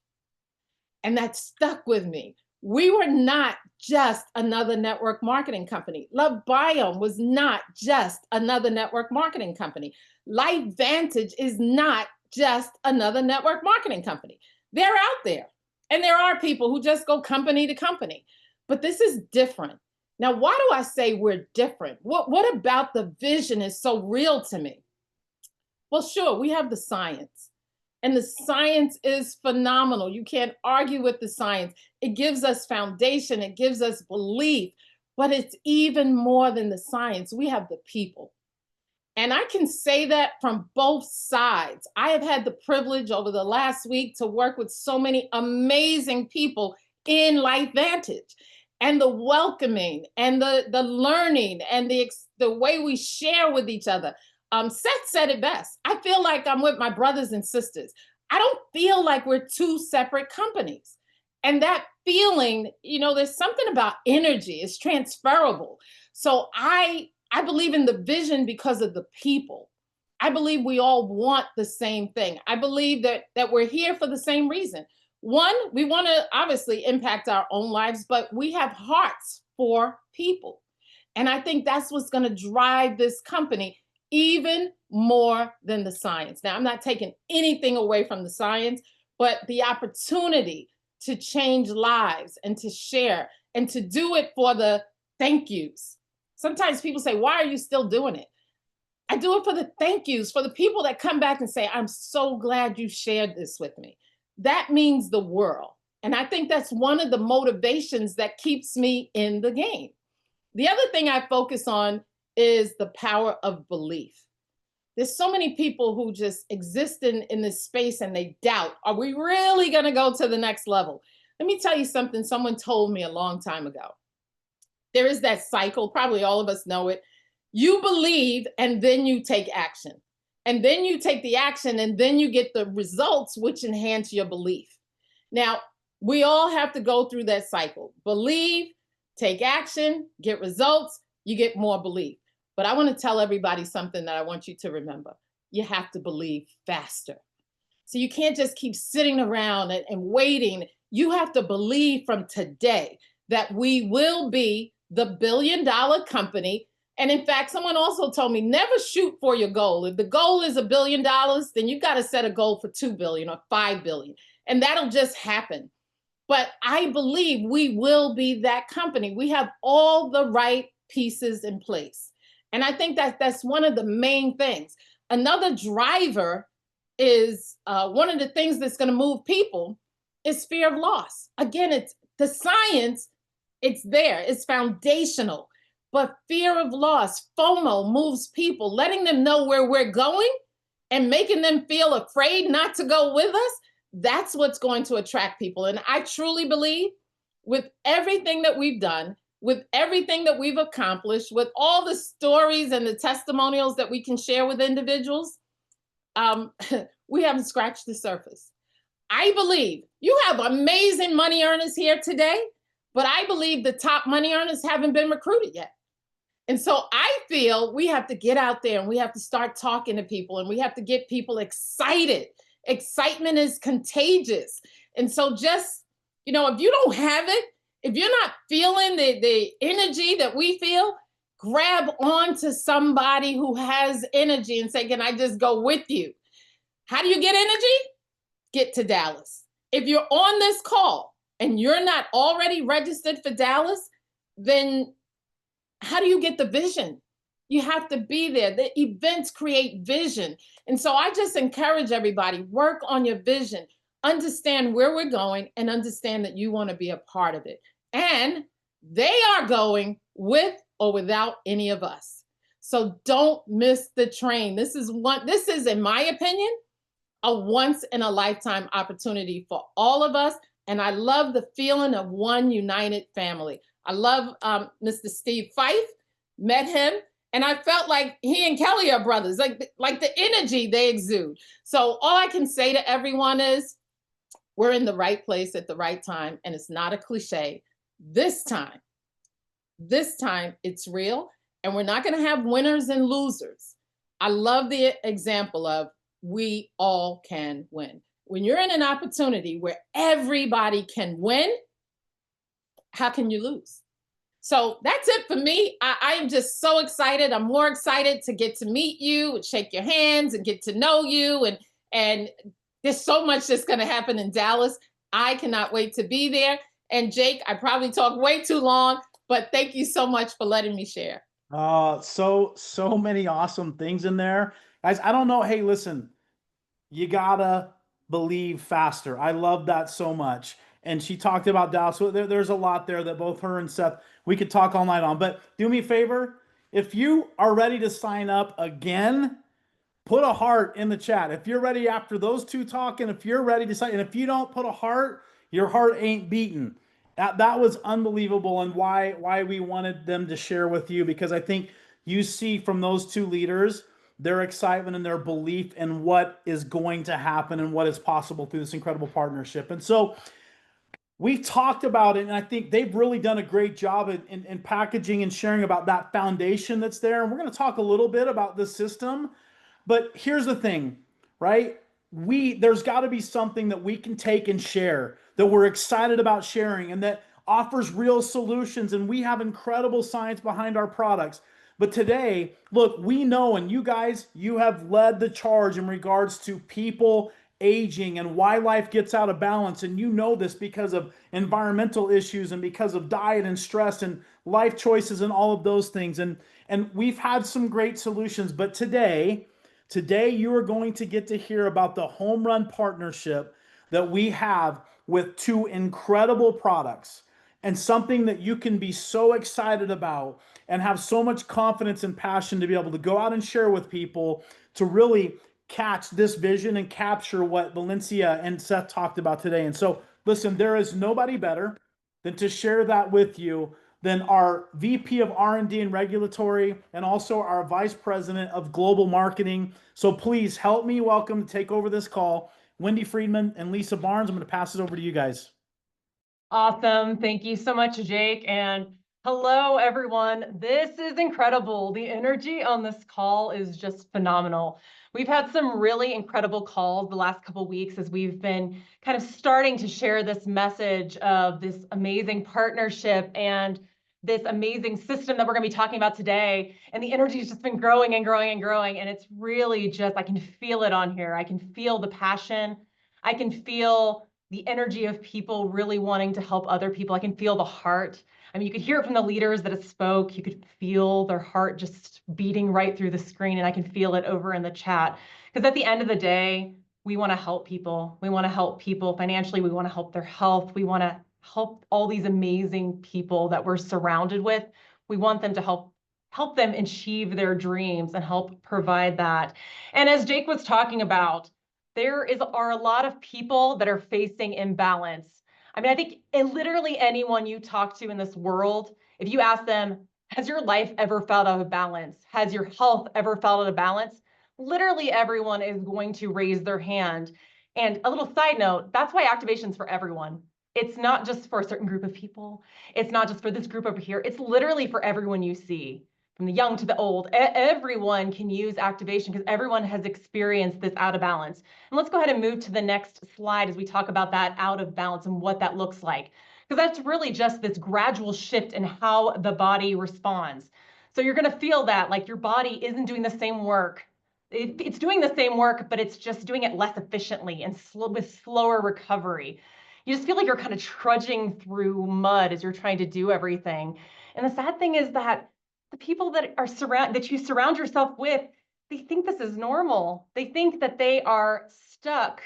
And that stuck with me. We were not just another network marketing company. LoveBiome was not just another network marketing company. LifeVantage is not just another network marketing company. They're out there. And there are people who just go company to company. But this is different. Now, why do I say we're different? What about the vision is so real to me? Well, sure, we have the science. And the science is phenomenal. You can't argue with the science. It gives us foundation. It gives us belief. But it's even more than the science. We have the people. And I can say that from both sides. I have had the privilege over the last week to work with so many amazing people in LifeVantage. And the welcoming and the learning and the way we share with each other. Seth said it best. I feel like I'm with my brothers and sisters. I don't feel like we're two separate companies. And that feeling, there's something about energy. It's transferable. So I believe in the vision because of the people. I believe we all want the same thing. I believe that we're here for the same reason. One, we want to obviously impact our own lives, but we have hearts for people. And I think that's what's going to drive this company even more than the science. Now, I'm not taking anything away from the science, but the opportunity to change lives and to share and to do it for the thank yous. Sometimes people say, why are you still doing it? I do it for the thank yous, for the people that come back and say, I'm so glad you shared this with me. That means the world. And I think that's one of the motivations that keeps me in the game. The other thing I focus on is the power of belief. There's so many people who just exist in this space and they doubt, are we really going to go to the next level? Let me tell you something someone told me a long time ago. There is that cycle, probably all of us know it. You believe and then you take action. And then you take the action and then you get the results which enhance your belief. Now, we all have to go through that cycle. Believe, take action, get results, you get more belief. But I want to tell everybody something that I want you to remember. You have to believe faster. So you can't just keep sitting around and waiting. You have to believe from today that we will be the billion-dollar company And in fact, someone also told me never shoot for your goal. If the goal is $1 billion, then you got to set a goal for 2 billion or 5 billion, and that'll just happen. But I believe we will be that company. We have all the right pieces in place. And I think that that's one of the main things. Another driver is one of the things that's going to move people is fear of loss. Again, it's the science, it's there, it's foundational. But fear of loss, FOMO, moves people, letting them know where we're going and making them feel afraid not to go with us. That's what's going to attract people. And I truly believe with everything that we've done, with everything that we've accomplished, with all the stories and the testimonials that we can share with individuals, we haven't scratched the surface. I believe you have amazing money earners here today, but I believe the top money earners haven't been recruited yet. And so I feel we have to get out there and we have to start talking to people and we have to get people excited. Excitement is contagious. And so just, if you don't have it, if you're not feeling the energy that we feel, grab on to somebody who has energy and say, can I just go with you? How do you get energy? Get to Dallas. If you're on this call and you're not already registered for Dallas, then how do you get the vision? You have to be there. The events create vision. And so I just encourage everybody, work on your vision, understand where we're going, and understand that you want to be a part of it. And they are going with or without any of us. So don't miss the train. This is, in my opinion, a once in a lifetime opportunity for all of us. And I love the feeling of one united family. I love Mr. Steve Fife, met him, and I felt like he and Kelly are brothers, like the energy they exude. So all I can say to everyone is we're in the right place at the right time, and it's not a cliche. This time it's real, and we're not going to have winners and losers. I love the example of we all can win. When you're in an opportunity where everybody can win, how can you lose? So that's it for me. I am just so excited. I'm more excited to get to meet you and shake your hands and get to know you. And there's so much that's going to happen in Dallas. I cannot wait to be there. And Jake, I probably talked way too long, but thank you so much for letting me share. So many awesome things in there. Guys, I don't know. Hey, listen, you gotta believe faster. I love that so much. And she talked about Dallas. So there's a lot there that both her and Seth, we could talk all night on. But do me a favor, if you are ready to sign up again, put a heart in the chat. If you're ready after those two talking, if you're ready to sign, and if you don't put a heart, your heart ain't beating. That was unbelievable, and why we wanted them to share with you, because I think you see from those two leaders their excitement and their belief in what is going to happen and what is possible through this incredible partnership. And so we've talked about it, and I think they've really done a great job in packaging and sharing about that foundation that's there. And we're going to talk a little bit about the system. But here's the thing, right? There's got to be something that we can take and share, that we're excited about sharing, and that offers real solutions. And we have incredible science behind our products. But today, look, we know, and you guys, you have led the charge in regards to people aging and why life gets out of balance. And you know this because of environmental issues and because of diet and stress and life choices and all of those things. And we've had some great solutions. But today you are going to get to hear about the home run partnership that we have with two incredible products, and something that you can be so excited about and have so much confidence and passion to be able to go out and share with people to really catch this vision and capture what Valencia and Seth talked about today. And so, listen, there is nobody better than to share that with you than our VP of R&D and Regulatory, and also our Vice President of Global Marketing. So please help me welcome to take over this call, Wendy Friedman and Lisa Barnes. I'm going to pass it over to you guys. Awesome. Thank you so much, Jake. And hello, everyone. This is incredible. The energy on this call is just phenomenal. We've had some really incredible calls the last couple of weeks as we've been kind of starting to share this message of this amazing partnership and this amazing system that we're going to be talking about today. And the energy has just been growing and growing and growing. And it's really just, I can feel it on here. I can feel the passion. I can feel the energy of people really wanting to help other people. I can feel the heart. I mean, you could hear it from the leaders that have spoke. You could feel their heart just beating right through the screen. And I can feel it over in the chat. Because at the end of the day, we want to help people. We want to help people financially. We want to help their health. We want to help all these amazing people that we're surrounded with. We want them to help them achieve their dreams and help provide that. And as Jake was talking about, are a lot of people that are facing imbalance. I mean, I think literally anyone you talk to in this world, if you ask them, has your life ever felt out of balance? Has your health ever felt out of balance? Literally everyone is going to raise their hand. And a little side note, that's why activation's for everyone. It's not just for a certain group of people. It's not just for this group over here. It's literally for everyone you see, from the young to the old. Everyone can use activation because everyone has experienced this out of balance. And let's go ahead and move to the next slide as we talk about that out of balance and what that looks like. Because that's really just this gradual shift in how the body responds. So you're going to feel that like your body isn't doing the same work. It's doing the same work, but it's just doing it less efficiently and with slower recovery. You just feel like you're kind of trudging through mud as you're trying to do everything. And the sad thing is that the people that you surround yourself with, they think this is normal. They think that they are stuck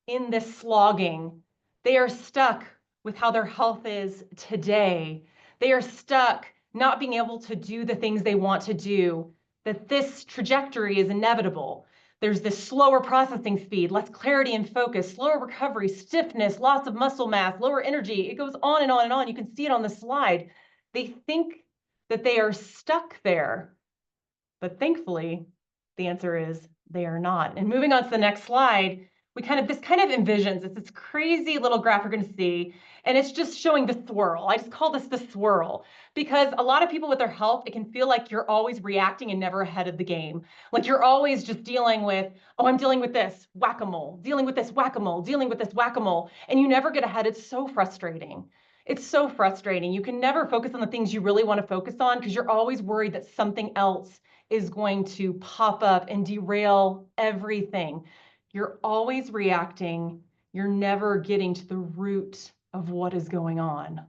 in this slogging. They are stuck with how their health is today. They are stuck not being able to do the things they want to do, that this trajectory is inevitable. There's this slower processing speed, less clarity and focus, slower recovery, stiffness, loss of muscle mass, lower energy. It goes on and on and on. You can see it on the slide. They think that they are stuck there, but thankfully, the answer is they are not. And moving on to the next slide, this kind of envisions, it's this crazy little graph you're going to see, and it's just showing the swirl. I just call this the swirl because a lot of people with their health, it can feel like you're always reacting and never ahead of the game. Like you're always just dealing with, oh, I'm dealing with this, whack-a-mole, dealing with this, whack-a-mole, dealing with this, whack-a-mole, and you never get ahead. It's so frustrating. It's so frustrating. You can never focus on the things you really want to focus on because you're always worried that something else is going to pop up and derail everything. You're always reacting. You're never getting to the root of what is going on.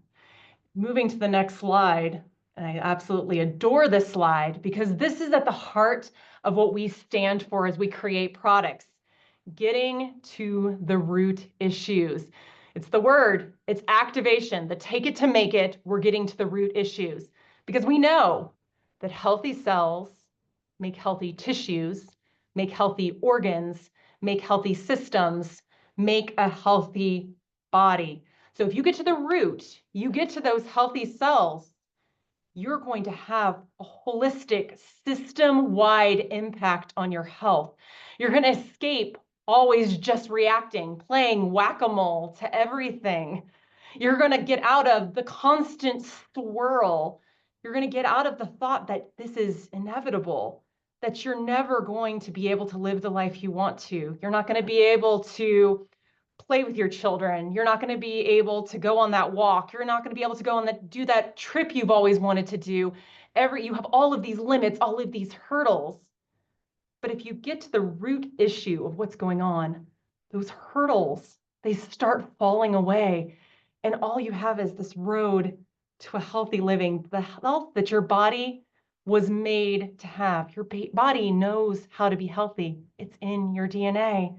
Moving to the next slide, and I absolutely adore this slide because this is at the heart of what we stand for as we create products, getting to the root issues. It's the word, it's activation, the take it to make it, we're getting to the root issues because we know that healthy cells make healthy tissues, make healthy organs, make healthy systems, make a healthy body. So if you get to the root, you get to those healthy cells, you're going to have a holistic system-wide impact on your health. You're going to escape always just reacting, playing whack-a-mole to everything. You're going to get out of the constant swirl. You're going to get out of the thought that this is inevitable, that you're never going to be able to live the life you want to. You're not going to be able to play with your children. You're not going to be able to go on that walk. You're not going to be able to go on do that trip you've always wanted to do. You have all of these limits, all of these hurdles. But if you get to the root issue of what's going on, those hurdles, they start falling away. And all you have is this road to a healthy living, the health that your body was made to have. Your body knows how to be healthy. It's in your DNA.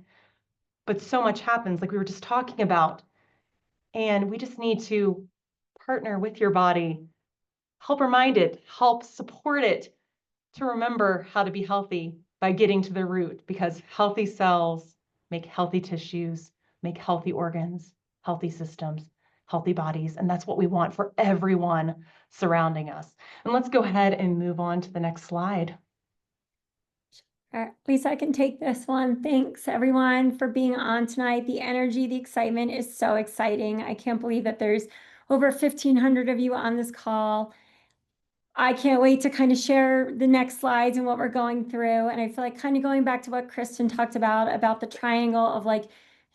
But so much happens, like we were just talking about. And we just need to partner with your body, help remind it, help support it to remember how to be healthy by getting to the root, because healthy cells make healthy tissues, make healthy organs, healthy systems, healthy bodies. And that's what we want for everyone surrounding us. And let's go ahead and move on to the next slide. Lisa, I can take this one. Thanks everyone for being on tonight. The energy, the excitement is so exciting. I can't believe that there's over 1,500 of you on this call. I can't wait to kind of share the next slides and what we're going through. And I feel like kind of going back to what Kristen talked about the triangle of like,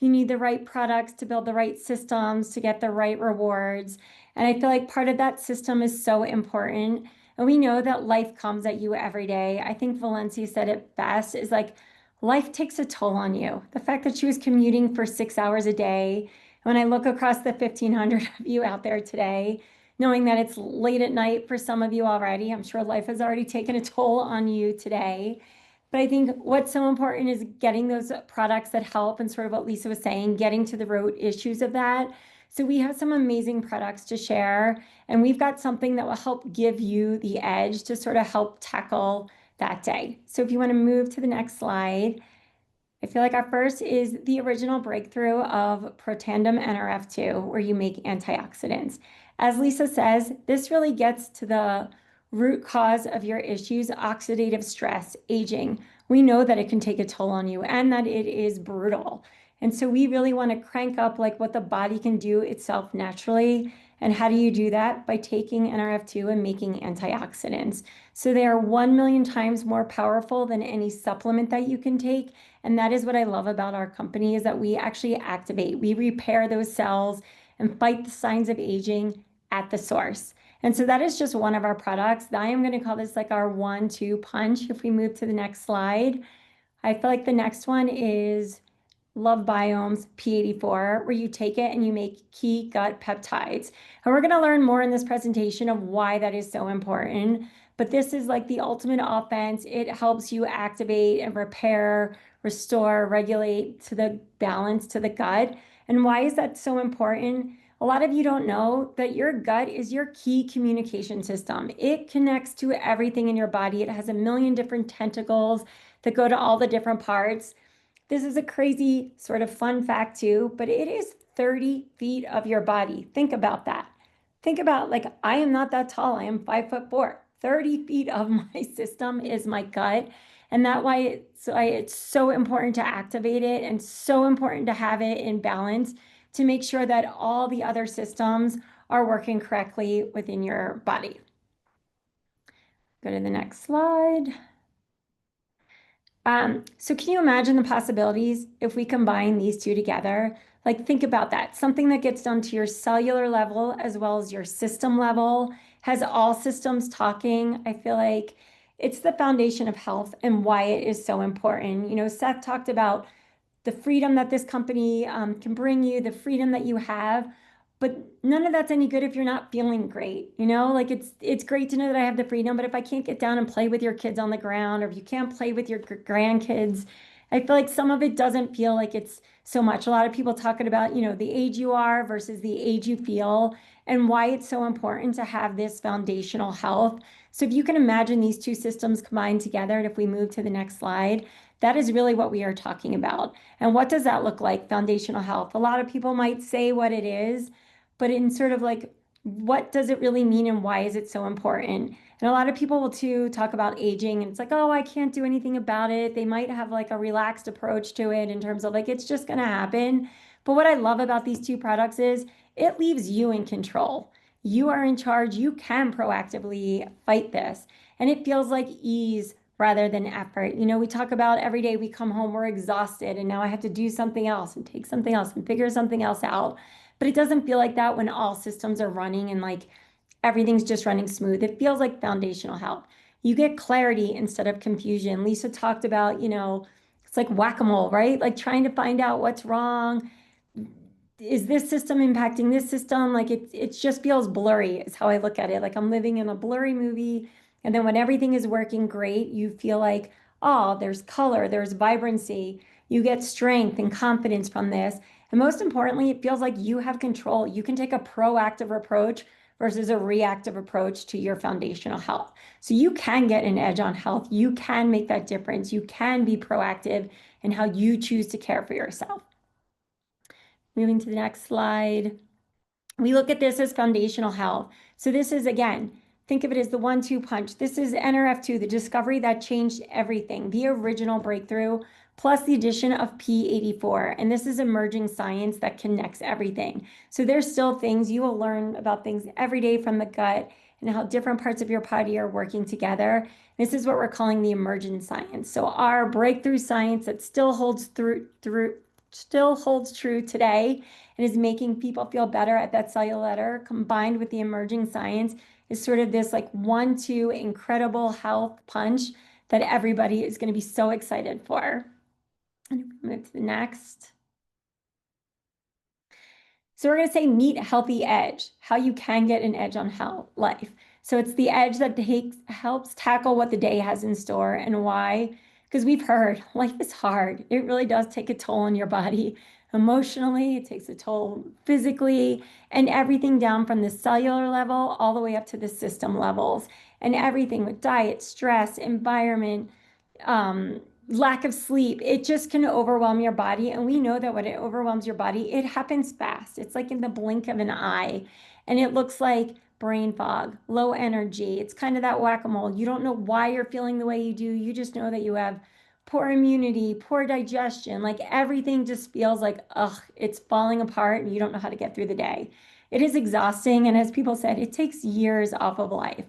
You need the right products to build the right systems, to get the right rewards. And I feel like part of that system is so important. And we know that life comes at you every day. I think Valencia said it best, is like, life takes a toll on you. The fact that she was commuting for 6 hours a day, when I look across the 1,500 of you out there today, knowing that it's late at night for some of you already, I'm sure life has already taken a toll on you today. But I think what's so important is getting those products that help, and sort of what Lisa was saying, getting to the root issues of that. So we have some amazing products to share, and we've got something that will help give you the edge to sort of help tackle that day. So if you want to move to the next slide, I feel like our first is the original breakthrough of Protandim Nrf2, where you make antioxidants. As Lisa says, this really gets to the root cause of your issues: oxidative stress, aging. We know that it can take a toll on you and that it is brutal. And so we really want to crank up like what the body can do itself naturally. And how do you do that? By taking Nrf2 and making antioxidants. So they are 1 million times more powerful than any supplement that you can take. And that is what I love about our company, is that we actually activate, we repair those cells and fight the signs of aging at the source. And so that is just one of our products. I am going to call this like our 1-2 punch. If we move to the next slide, I feel like the next one is Love Biomes P84, where you take it and you make key gut peptides. And we're going to learn more in this presentation of why that is so important. But this is like the ultimate offense. It helps you activate and repair, restore, regulate to the balance to the gut. And why is that so important? A lot of you don't know that your gut is your key communication system. It connects to everything in your body. It has a million different tentacles that go to all the different parts. This is a crazy sort of fun fact too, but it is 30 feet of your body. Think about that. Think about, like, I am not that tall. I am 5'4". 30 feet of my system is my gut. And that's why it's so important to activate it, and so important to have it in balance to make sure that all the other systems are working correctly within your body. Go to the next slide. So can you imagine the possibilities if we combine these two together? Like, think about that. Something that gets done to your cellular level as well as your system level, has all systems talking. I feel like it's the foundation of health and why it is so important. You know, Seth talked about the freedom that this company can bring you, the freedom that you have, but none of that's any good if you're not feeling great. You know, like, it's great to know that I have the freedom, but if I can't get down and play with your kids on the ground, or if you can't play with your grandkids, I feel like some of it doesn't feel like it's so much. A lot of people talking about, you know, the age you are versus the age you feel, and why it's so important to have this foundational health. So if you can imagine these two systems combined together, and if we move to the next slide, that is really what we are talking about. And what does that look like, foundational health? A lot of people might say what it is, but in sort of like, what does it really mean and why is it so important? And a lot of people will too talk about aging, and it's like, oh, I can't do anything about it. They might have like a relaxed approach to it in terms of like, it's just going to happen. But what I love about these two products is it leaves you in control. You are in charge. You can proactively fight this. And it feels like ease rather than effort. You know, we talk about every day we come home, we're exhausted, and now I have to do something else and take something else and figure something else out. But it doesn't feel like that when all systems are running and like everything's just running smooth. It feels like foundational health. You get clarity instead of confusion. Lisa talked about, you know, it's like whack-a-mole, right? Like trying to find out what's wrong. Is this system impacting this system? Like it just feels blurry is how I look at it. Like I'm living in a blurry movie. And then when everything is working great, you feel like, oh, there's color, there's vibrancy. You get strength and confidence from this. And most importantly, it feels like you have control. You can take a proactive approach versus a reactive approach to your foundational health. So you can get an edge on health. You can make that difference. You can be proactive in how you choose to care for yourself. Moving to the next slide. We look at this as foundational health. So this is, again, think of it as the 1-2 punch. This is Nrf2, the discovery that changed everything, the original breakthrough, plus the addition of P84. And this is emerging science that connects everything. So there's still things you will learn about things every day from the gut and how different parts of your body are working together. This is what we're calling the emergent science. So our breakthrough science that still holds still holds true today and is making people feel better at that cellular level, combined with the emerging science, is sort of this like 1-2 incredible health punch that everybody is going to be so excited for. And move to the next. So we're going to say meet healthy edge, how you can get an edge on life. So it's the edge that helps tackle what the day has in store and why. Because we've heard life is hard. It really does take a toll on your body emotionally. It takes a toll physically, and everything down from the cellular level all the way up to the system levels, and everything with diet, stress, environment, lack of sleep. It just can overwhelm your body. And we know that when it overwhelms your body, it happens fast. It's like in the blink of an eye. And it looks like brain fog, low energy. It's kind of that whack-a-mole. You don't know why you're feeling the way you do. You just know that you have poor immunity, poor digestion. Like everything just feels like, ugh, it's falling apart and you don't know how to get through the day. It is exhausting. And as people said, it takes years off of life.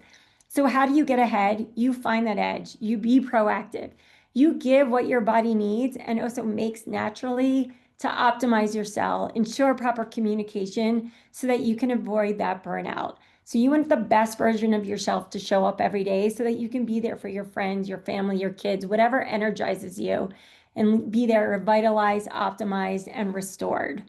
So how do you get ahead? You find that edge. You be proactive. You give what your body needs and also makes naturally to optimize your cell, ensure proper communication so that you can avoid that burnout. So you want the best version of yourself to show up every day so that you can be there for your friends, your family, your kids, whatever energizes you, and be there revitalized, optimized, and restored.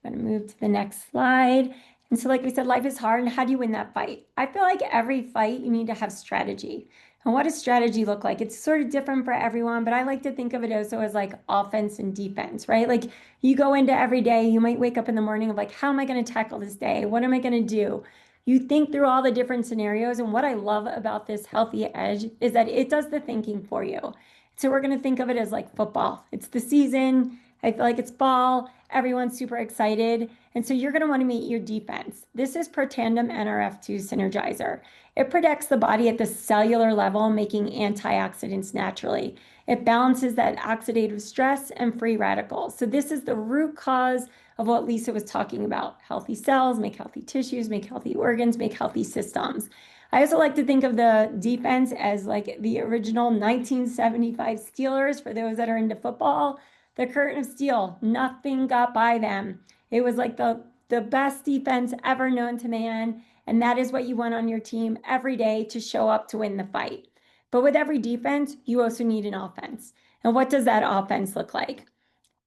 I'm going to move to the next slide. And so like we said, life is hard. And how do you win that fight? I feel like every fight, you need to have strategy. And what does strategy look like? It's sort of different for everyone, but I like to think of it also as like offense and defense, right? Like you go into every day, you might wake up in the morning of like, how am I going to tackle this day? What am I going to do? You think through all the different scenarios. And what I love about this healthy edge is that it does the thinking for you. So we're going to think of it as like football. It's the season. I feel like it's fall. Everyone's super excited. And so you're going to want to meet your defense. This is Protandim Nrf2 Synergizer. It protects the body at the cellular level, making antioxidants naturally. It balances that oxidative stress and free radicals. So this is the root cause of what Lisa was talking about. Healthy cells make healthy tissues, make healthy organs, make healthy systems. I also like to think of the defense as like the original 1975 Steelers, for those that are into football. The curtain of steel, nothing got by them. It was like the best defense ever known to man. And that is what you want on your team every day to show up to win the fight. But with every defense, you also need an offense. And what does that offense look like?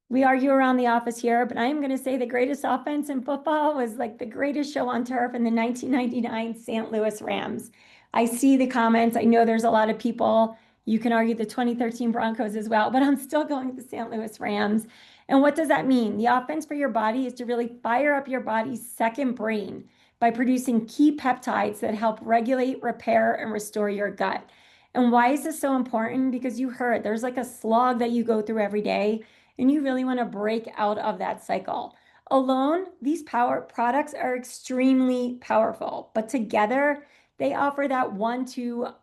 We argue around the office here, but I am going to say the greatest offense in football was like the greatest show on turf in the 1999 St. Louis Rams. I see the comments. I know there's a lot of people. You can argue the 2013 Broncos as well, but I'm still going with the St. Louis Rams. And what does that mean? The offense for your body is to really fire up your body's second brain by producing key peptides that help regulate, repair, and restore your gut. And why is this so important? Because you heard there's like a slog that you go through every day, and you really want to break out of that cycle. Alone, these power products are extremely powerful, but together they offer that 1-2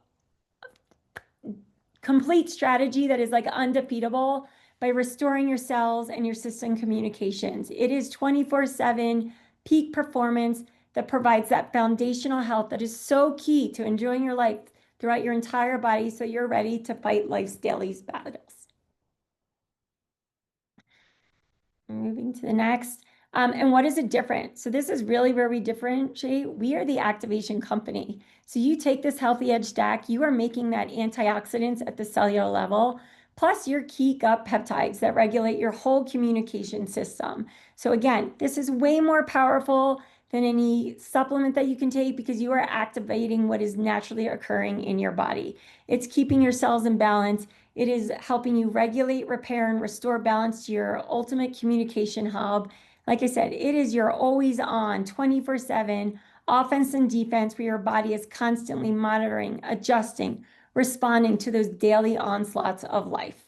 complete strategy that is like undefeatable by restoring your cells and your system communications. It is 24/7 peak performance that provides that foundational health that is so key to enjoying your life throughout your entire body so you're ready to fight life's daily battles. Moving to the next. And what is it different? So this is really where we differentiate. We are the activation company. So you take this Healthy Edge stack, you are making that antioxidants at the cellular level, plus your key gut peptides that regulate your whole communication system. So again, this is way more powerful than any supplement that you can take because you are activating what is naturally occurring in your body. It's keeping your cells in balance. It is helping you regulate, repair, and restore balance to your ultimate communication hub. Like I said, it is your always on 24/7 offense and defense where your body is constantly monitoring, adjusting, responding to those daily onslaughts of life.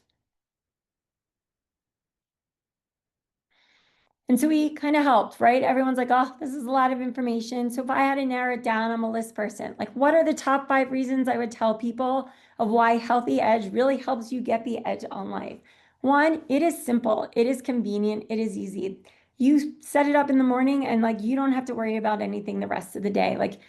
And so we kind of helped, right? Everyone's like, oh, this is a lot of information. So if I had to narrow it down, I'm a list person. Like, what are the top 5 reasons I would tell people of why Healthy Edge really helps you get the edge on life? 1, it is simple. It is convenient. It is easy. You set it up in the morning and like, you don't have to worry about anything the rest of the day. Like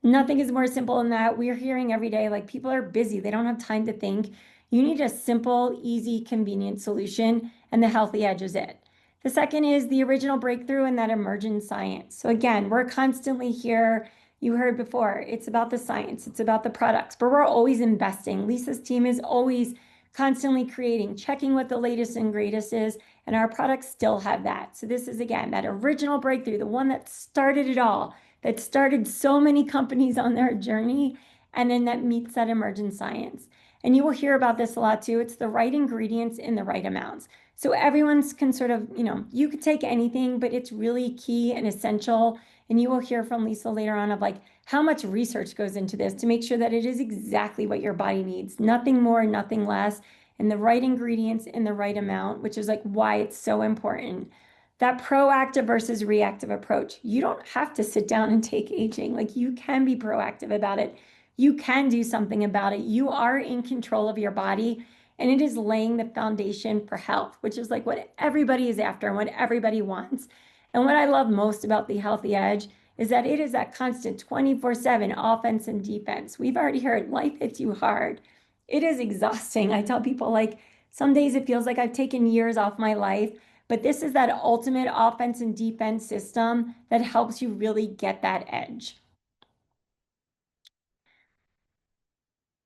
nothing is more simple than that. We're hearing every day, like people are busy. They don't have time to think. You need a simple, easy, convenient solution, and the Healthy Edge is it. The second is the original breakthrough and that emergent science. So again, we're constantly here. You heard before, it's about the science, it's about the products, but we're always investing. Lisa's team is always constantly creating, checking what the latest and greatest is, and our products still have that. So this is, again, that original breakthrough, the one that started it all, that started so many companies on their journey, and then that meets that emergent science. And you will hear about this a lot too. It's the right ingredients in the right amounts. So everyone's can sort of, you could take anything, but it's really key and essential. And you will hear from Lisa later on of like how much research goes into this to make sure that it is exactly what your body needs, nothing more, nothing less, and the right ingredients in the right amount, which is like why it's so important. That proactive versus reactive approach. You don't have to sit down and take aging. Like you can be proactive about it. You can do something about it. You are in control of your body, and it is laying the foundation for health, which is like what everybody is after and what everybody wants. And what I love most about the Healthy Edge is that it is that constant 24/7 offense and defense. We've already heard life hits you hard. It is exhausting. I tell people like some days it feels like I've taken years off my life, but this is that ultimate offense and defense system that helps you really get that edge.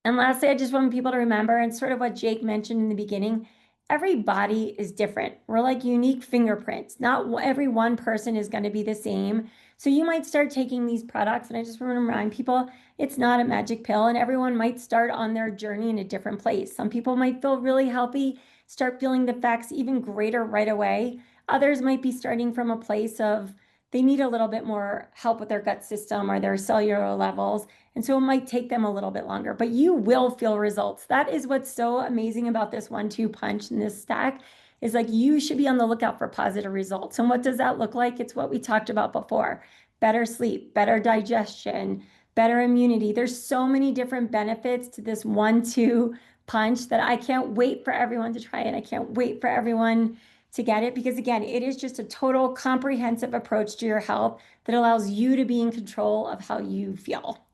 And lastly, I just want people to remember, and sort of what Jake mentioned in the beginning, every body is different. We're like unique fingerprints. Not every one person is going to be the same. So you might start taking these products, and I just want to remind people, it's not a magic pill, and everyone might start on their journey in a different place. Some people might feel really healthy, start feeling the effects even greater right away. Others might be starting from a place of they need a little bit more help with their gut system or their cellular levels. And so it might take them a little bit longer, but you will feel results. That is what's so amazing about this 1-2 punch in this stack is like you should be on the lookout for positive results. And what does that look like? It's what we talked about before. Better sleep, better digestion, better immunity. There's so many different benefits to this 1-2 punch that I can't wait for everyone to try it. I can't wait for everyone to get it because again, it is just a total comprehensive approach to your health that allows you to be in control of how you feel.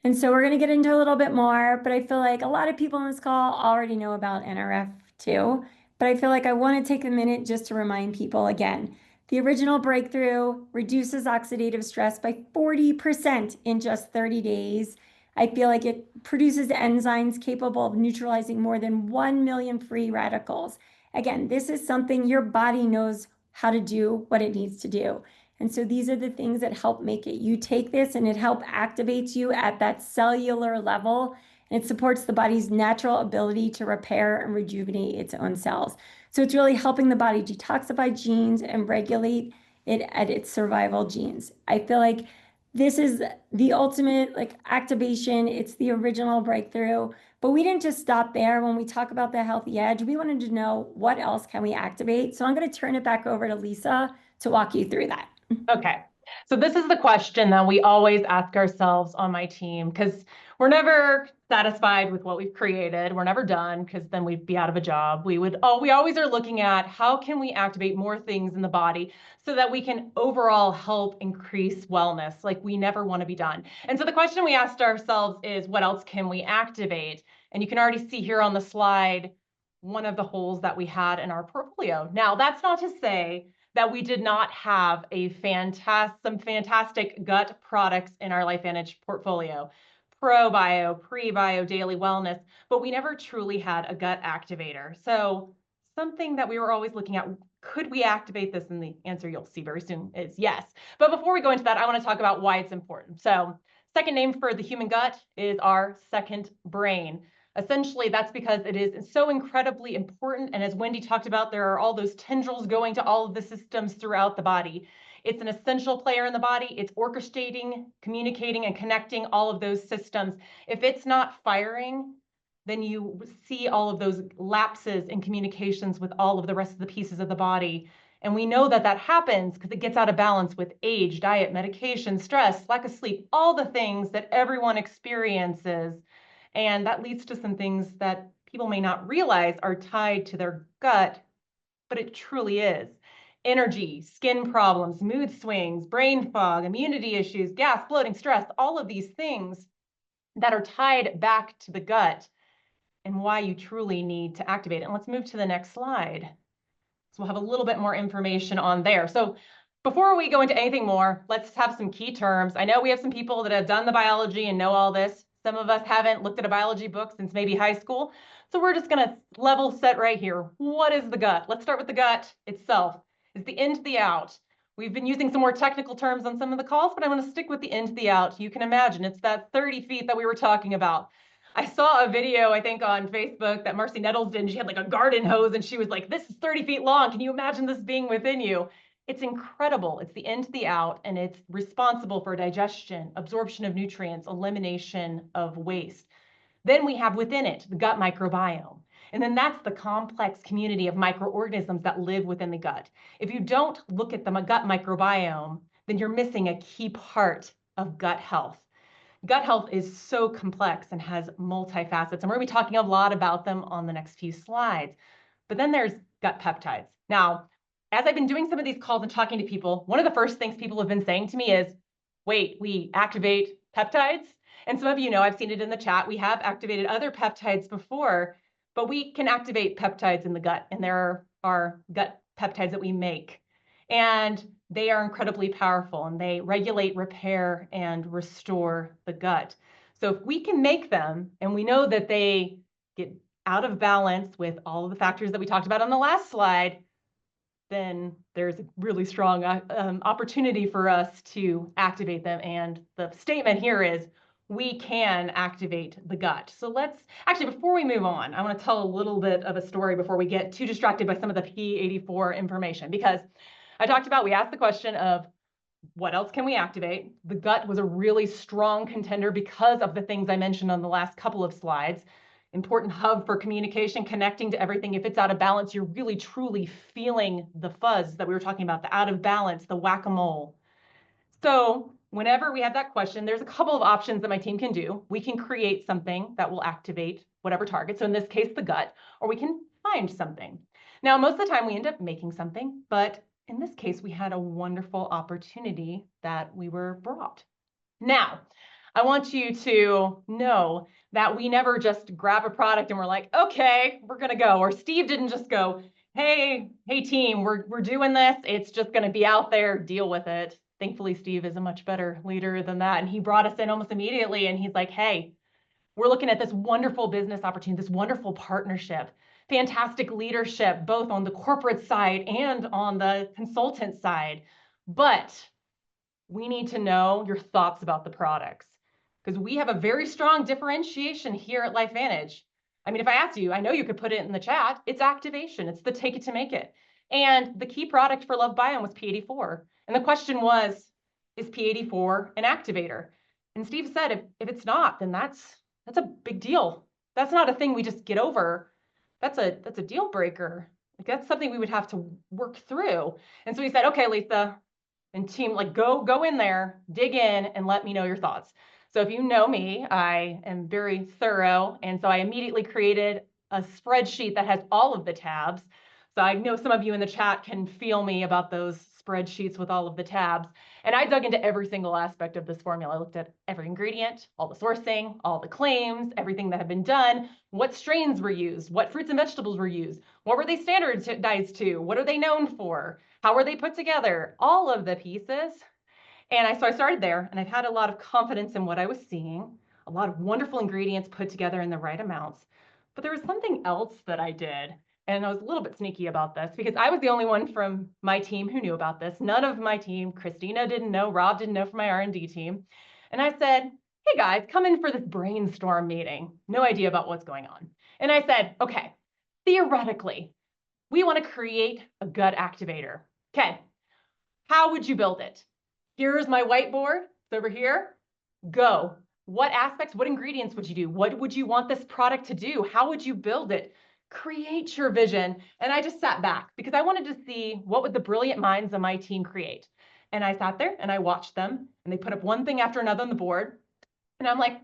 And so we're going to get into a little bit more, but I feel like a lot of people on this call already know about NRF2, but I feel like I want to take a minute just to remind people again, the original breakthrough reduces oxidative stress by 40% in just 30 days. I feel like it produces enzymes capable of neutralizing more than 1 million free radicals. Again, this is something your body knows how to do what it needs to do. And so these are the things that help make it. You take this and it helps activates you at that cellular level, and it supports the body's natural ability to repair and rejuvenate its own cells. So it's really helping the body detoxify genes and regulate it at its survival genes. I feel like this is the ultimate like activation. It's the original breakthrough, but we didn't just stop there. When we talk about the Healthy Edge, we wanted to know what else can we activate. So I'm going to turn it back over to Lisa to walk you through that. Okay. So this is the question that we always ask ourselves on my team because we're never satisfied with what we've created. We're never done because then we'd be out of a job. We always are looking at how can we activate more things in the body so that we can overall help increase wellness. Like we never want to be done. And so the question we asked ourselves is what else can we activate? And you can already see here on the slide one of the holes that we had in our portfolio. Now, that's not to say that we did not have some fantastic gut products in our LifeVantage portfolio, ProBio, Prebio, Daily Wellness, but we never truly had a gut activator. So something that we were always looking at, could we activate this? And the answer you'll see very soon is yes. But before we go into that, I want to talk about why it's important. So second name for the human gut is our second brain. Essentially, that's because it is so incredibly important. And as Wendy talked about, there are all those tendrils going to all of the systems throughout the body. It's an essential player in the body. It's orchestrating, communicating, and connecting all of those systems. If it's not firing, then you see all of those lapses in communications with all of the rest of the pieces of the body. And we know that that happens because it gets out of balance with age, diet, medication, stress, lack of sleep, all the things that everyone experiences. And that leads to some things that people may not realize are tied to their gut, but it truly is. Energy, skin problems, mood swings, brain fog, immunity issues, gas, bloating, stress, all of these things that are tied back to the gut and why you truly need to activate it. And let's move to the next slide. So we'll have a little bit more information on there. So before we go into anything more, let's have some key terms. I know we have some people that have done the biology and know all this. Some of us haven't looked at a biology book since maybe high school. So we're just gonna level set right here. What is the gut? Let's start with the gut itself. It's the in to the out. We've been using some more technical terms on some of the calls, but I'm gonna stick with the in to the out. You can imagine it's that 30 feet that we were talking about. I saw a video, I think on Facebook that Marcy Nettles did, and she had like a garden hose and she was like, this is 30 feet long. Can you imagine this being within you? It's incredible. It's the in to the out, and it's responsible for digestion, absorption of nutrients, elimination of waste. Then we have within it the gut microbiome. And then that's the complex community of microorganisms that live within the gut. If you don't look at the gut microbiome, then you're missing a key part of gut health. Gut health is so complex and has multifacets, and we're going to be talking a lot about them on the next few slides. But then there's gut peptides. Now, as I've been doing some of these calls and talking to people, one of the first things people have been saying to me is, wait, we activate peptides? And some of you know, I've seen it in the chat, we have activated other peptides before, but we can activate peptides in the gut, and there are gut peptides that we make. And they are incredibly powerful, and they regulate, repair, and restore the gut. So if we can make them, and we know that they get out of balance with all of the factors that we talked about on the last slide, then there's a really strong opportunity for us to activate them. And the statement here is, we can activate the gut. So let's, actually, before we move on, I want to tell a little bit of a story before we get too distracted by some of the P84 information, because I talked about, we asked the question of what else can we activate? The gut was a really strong contender because of the things I mentioned on the last couple of slides. Important hub for communication, connecting to everything. If it's out of balance, you're really truly feeling the fuzz that we were talking about, the out of balance, the whack-a-mole. So whenever we have that question, there's a couple of options that my team can do. We can create something that will activate whatever target. So in this case, the gut, or we can find something. Now, most of the time we end up making something, but in this case, we had a wonderful opportunity that we were brought. Now, I want you to know that we never just grab a product and we're like, okay, we're gonna go. Or Steve didn't just go, hey team, we're doing this. It's just gonna be out there, deal with it. Thankfully, Steve is a much better leader than that. And he brought us in almost immediately and he's like, hey, we're looking at this wonderful business opportunity, this wonderful partnership, fantastic leadership, both on the corporate side and on the consultant side. But we need to know your thoughts about the products, because we have a very strong differentiation here at LifeVantage. I mean, if I asked you, I know you could put it in the chat, it's activation, it's the take it to make it. And the key product for LoveBiome was P84. And the question was, is P84 an activator? And Steve said, if it's not, then that's a big deal. That's not a thing we just get over. That's a deal breaker. Like, that's something we would have to work through. And so he said, okay, Lisa and team, like go in there, dig in, and let me know your thoughts. So if you know me, I am very thorough. And so I immediately created a spreadsheet that has all of the tabs. So I know some of you in the chat can feel me about those spreadsheets with all of the tabs. And I dug into every single aspect of this formula. I looked at every ingredient, all the sourcing, all the claims, everything that had been done, what strains were used, what fruits and vegetables were used, what were they standardized to, what are they known for, how were they put together, all of the pieces. And so I started there, and I've had a lot of confidence in what I was seeing, a lot of wonderful ingredients put together in the right amounts. But there was something else that I did. And I was a little bit sneaky about this because I was the only one from my team who knew about this. None of my team, Christina didn't know, Rob didn't know from my R&D team. And I said, hey guys, come in for this brainstorm meeting. No idea about what's going on. And I said, okay, theoretically, we want to create a gut activator. Okay, how would you build it? Here's my whiteboard. It's over here. Go. What aspects, what ingredients would you do? What would you want this product to do? How would you build it? Create your vision. And I just sat back because I wanted to see what would the brilliant minds of my team create. And I sat there and I watched them, and they put up one thing after another on the board. And I'm like,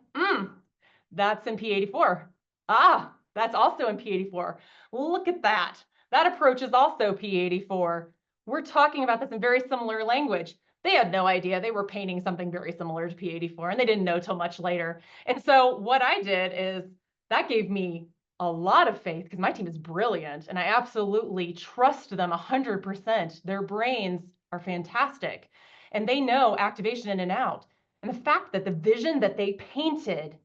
that's in P84. Ah, that's also in P84. Look at that. That approach is also P84. We're talking about this in very similar language. They had no idea. They were painting something very similar to P84, and they didn't know till much later. And so what I did is that gave me a lot of faith because my team is brilliant and I absolutely trust them 100%. Their brains are fantastic and they know activation in and out. And the fact that the vision that they painted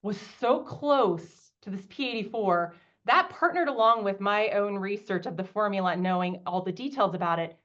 was so close to this P84, that partnered along with my own research of the formula and knowing all the details about it,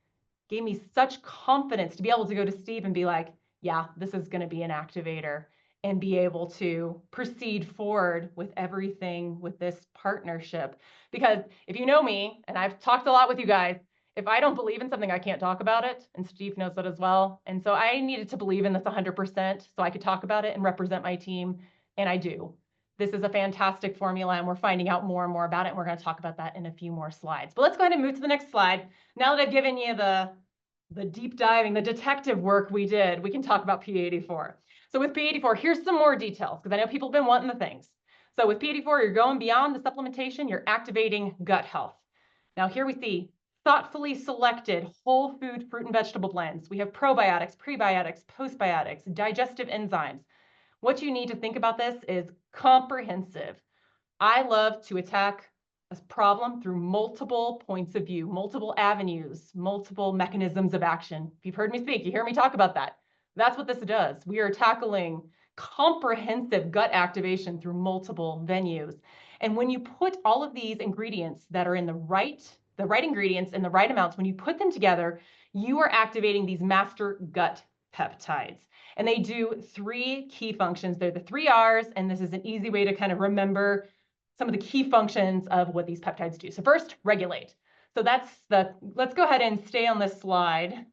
gave me such confidence to be able to go to Steve and be like, yeah, this is going to be an activator, and be able to proceed forward with everything with this partnership. Because if you know me, and I've talked a lot with you guys, if I don't believe in something, I can't talk about it. And Steve knows that as well. And so I needed to believe in this 100% so I could talk about it and represent my team. And I do. This is a fantastic formula and we're finding out more and more about it. And we're going to talk about that in a few more slides. But let's go ahead and move to the next slide. Now that I've given you the deep diving, the detective work we did, we can talk about P84. So with P84, here's some more details because I know people have been wanting the things. So with P84, you're going beyond the supplementation, you're activating gut health. Now here we see thoughtfully selected whole food fruit and vegetable blends. We have probiotics, prebiotics, postbiotics, digestive enzymes. What you need to think about this is comprehensive. I love to attack a problem through multiple points of view, multiple avenues, multiple mechanisms of action. If you've heard me speak, you hear me talk about that. That's what this does. We are tackling comprehensive gut activation through multiple venues. And when you put all of these ingredients that are in the right ingredients in the right amounts, when you put them together, you are activating these master gut peptides. And they do 3 key functions. They're the 3 R's, and this is an easy way to kind of remember some of the key functions of what these peptides do. So first, regulate. So let's go ahead and stay on this slide.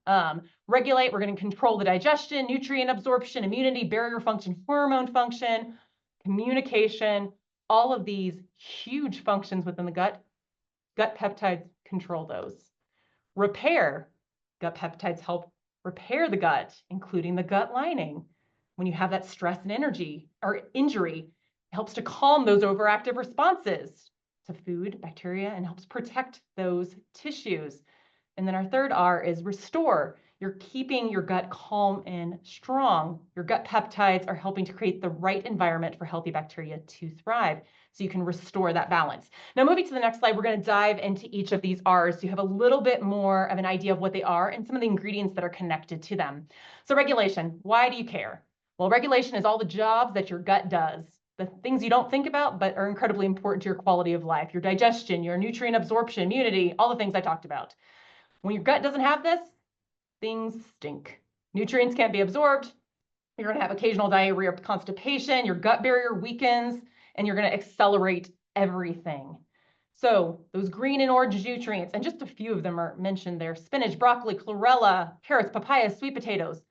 Regulate, we're going to control the digestion, nutrient absorption, immunity, barrier function, hormone function, communication, all of these huge functions within the gut. Gut peptides control those. Repair, gut peptides help repair the gut, including the gut lining. When you have that stress and energy or injury, it helps to calm those overactive responses to food, bacteria, and helps protect those tissues. And then our third R is restore. You're keeping your gut calm and strong. Your gut peptides are helping to create the right environment for healthy bacteria to thrive, so you can restore that balance. Now, moving to the next slide, we're going to dive into each of these R's so you have a little bit more of an idea of what they are and some of the ingredients that are connected to them. So regulation, why do you care? Well, regulation is all the jobs that your gut does, the things you don't think about but are incredibly important to your quality of life, your digestion, your nutrient absorption, immunity, all the things I talked about. When your gut doesn't have this, things stink. Nutrients can't be absorbed. You're going to have occasional diarrhea or constipation. Your gut barrier weakens, and you're going to accelerate everything. So those green and orange nutrients, and just a few of them are mentioned there: spinach, broccoli, chlorella, carrots, papaya, sweet potatoes.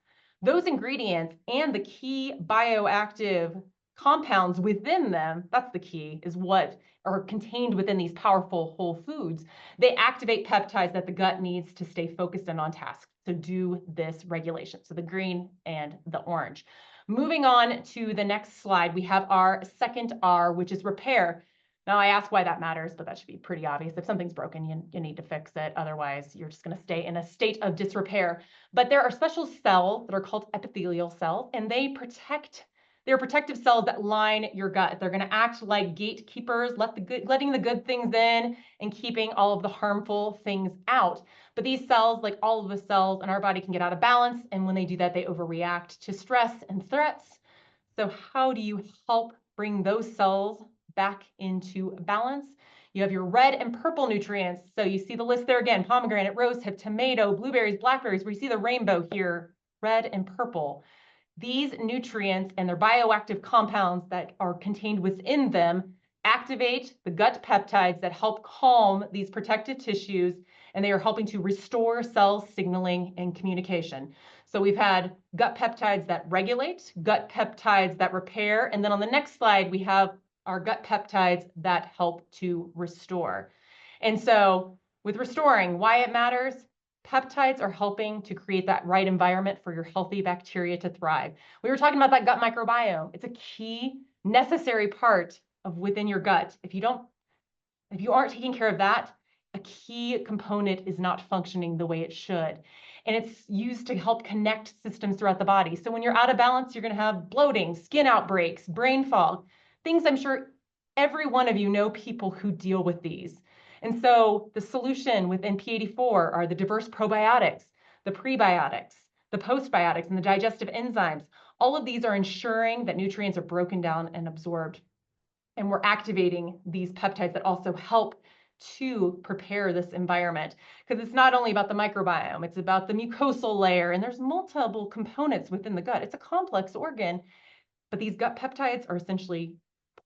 Those ingredients and the key bioactive compounds within them, that's the key, is what are contained within these powerful whole foods. They activate peptides that the gut needs to stay focused and on task to do this regulation. So the green and the orange. Moving on to the next slide, we have our second R, which is repair. Now I ask why that matters, but that should be pretty obvious. If something's broken, you need to fix it. Otherwise, you're just going to stay in a state of disrepair. But there are special cells that are called epithelial cells, and they're protective cells that line your gut. They're going to act like gatekeepers, letting the good things in and keeping all of the harmful things out. But these cells, like all of the cells in our body, can get out of balance. And when they do that, they overreact to stress and threats. So how do you help bring those cells back into balance? You have your red and purple nutrients. So you see the list there again: pomegranate, rosehip, tomato, blueberries, blackberries, where you see the rainbow here, red and purple. These nutrients and their bioactive compounds that are contained within them activate the gut peptides that help calm these protective tissues, and they are helping to restore cell signaling and communication. So we've had gut peptides that regulate, gut peptides that repair, and then on the next slide, we have our gut peptides that help to restore. And so with restoring, why it matters: peptides are helping to create that right environment for your healthy bacteria to thrive. We were talking about that gut microbiome. It's a key, necessary part of within your gut. If you aren't taking care of that, a key component is not functioning the way it should. and it's used to help connect systems throughout the body. So when you're out of balance, you're going to have bloating, skin outbreaks, brain fog, things I'm sure every one of you know people who deal with these. And so the solution within P84 are the diverse probiotics, the prebiotics, the postbiotics, and the digestive enzymes. All of these are ensuring that nutrients are broken down and absorbed. And we're activating these peptides that also help to prepare this environment, because it's not only about the microbiome, it's about the mucosal layer, and there's multiple components within the gut. It's a complex organ, but these gut peptides are essentially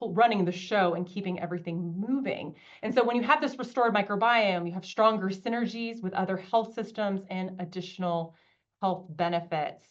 running the show and keeping everything moving. And so when you have this restored microbiome, you have stronger synergies with other health systems and additional health benefits.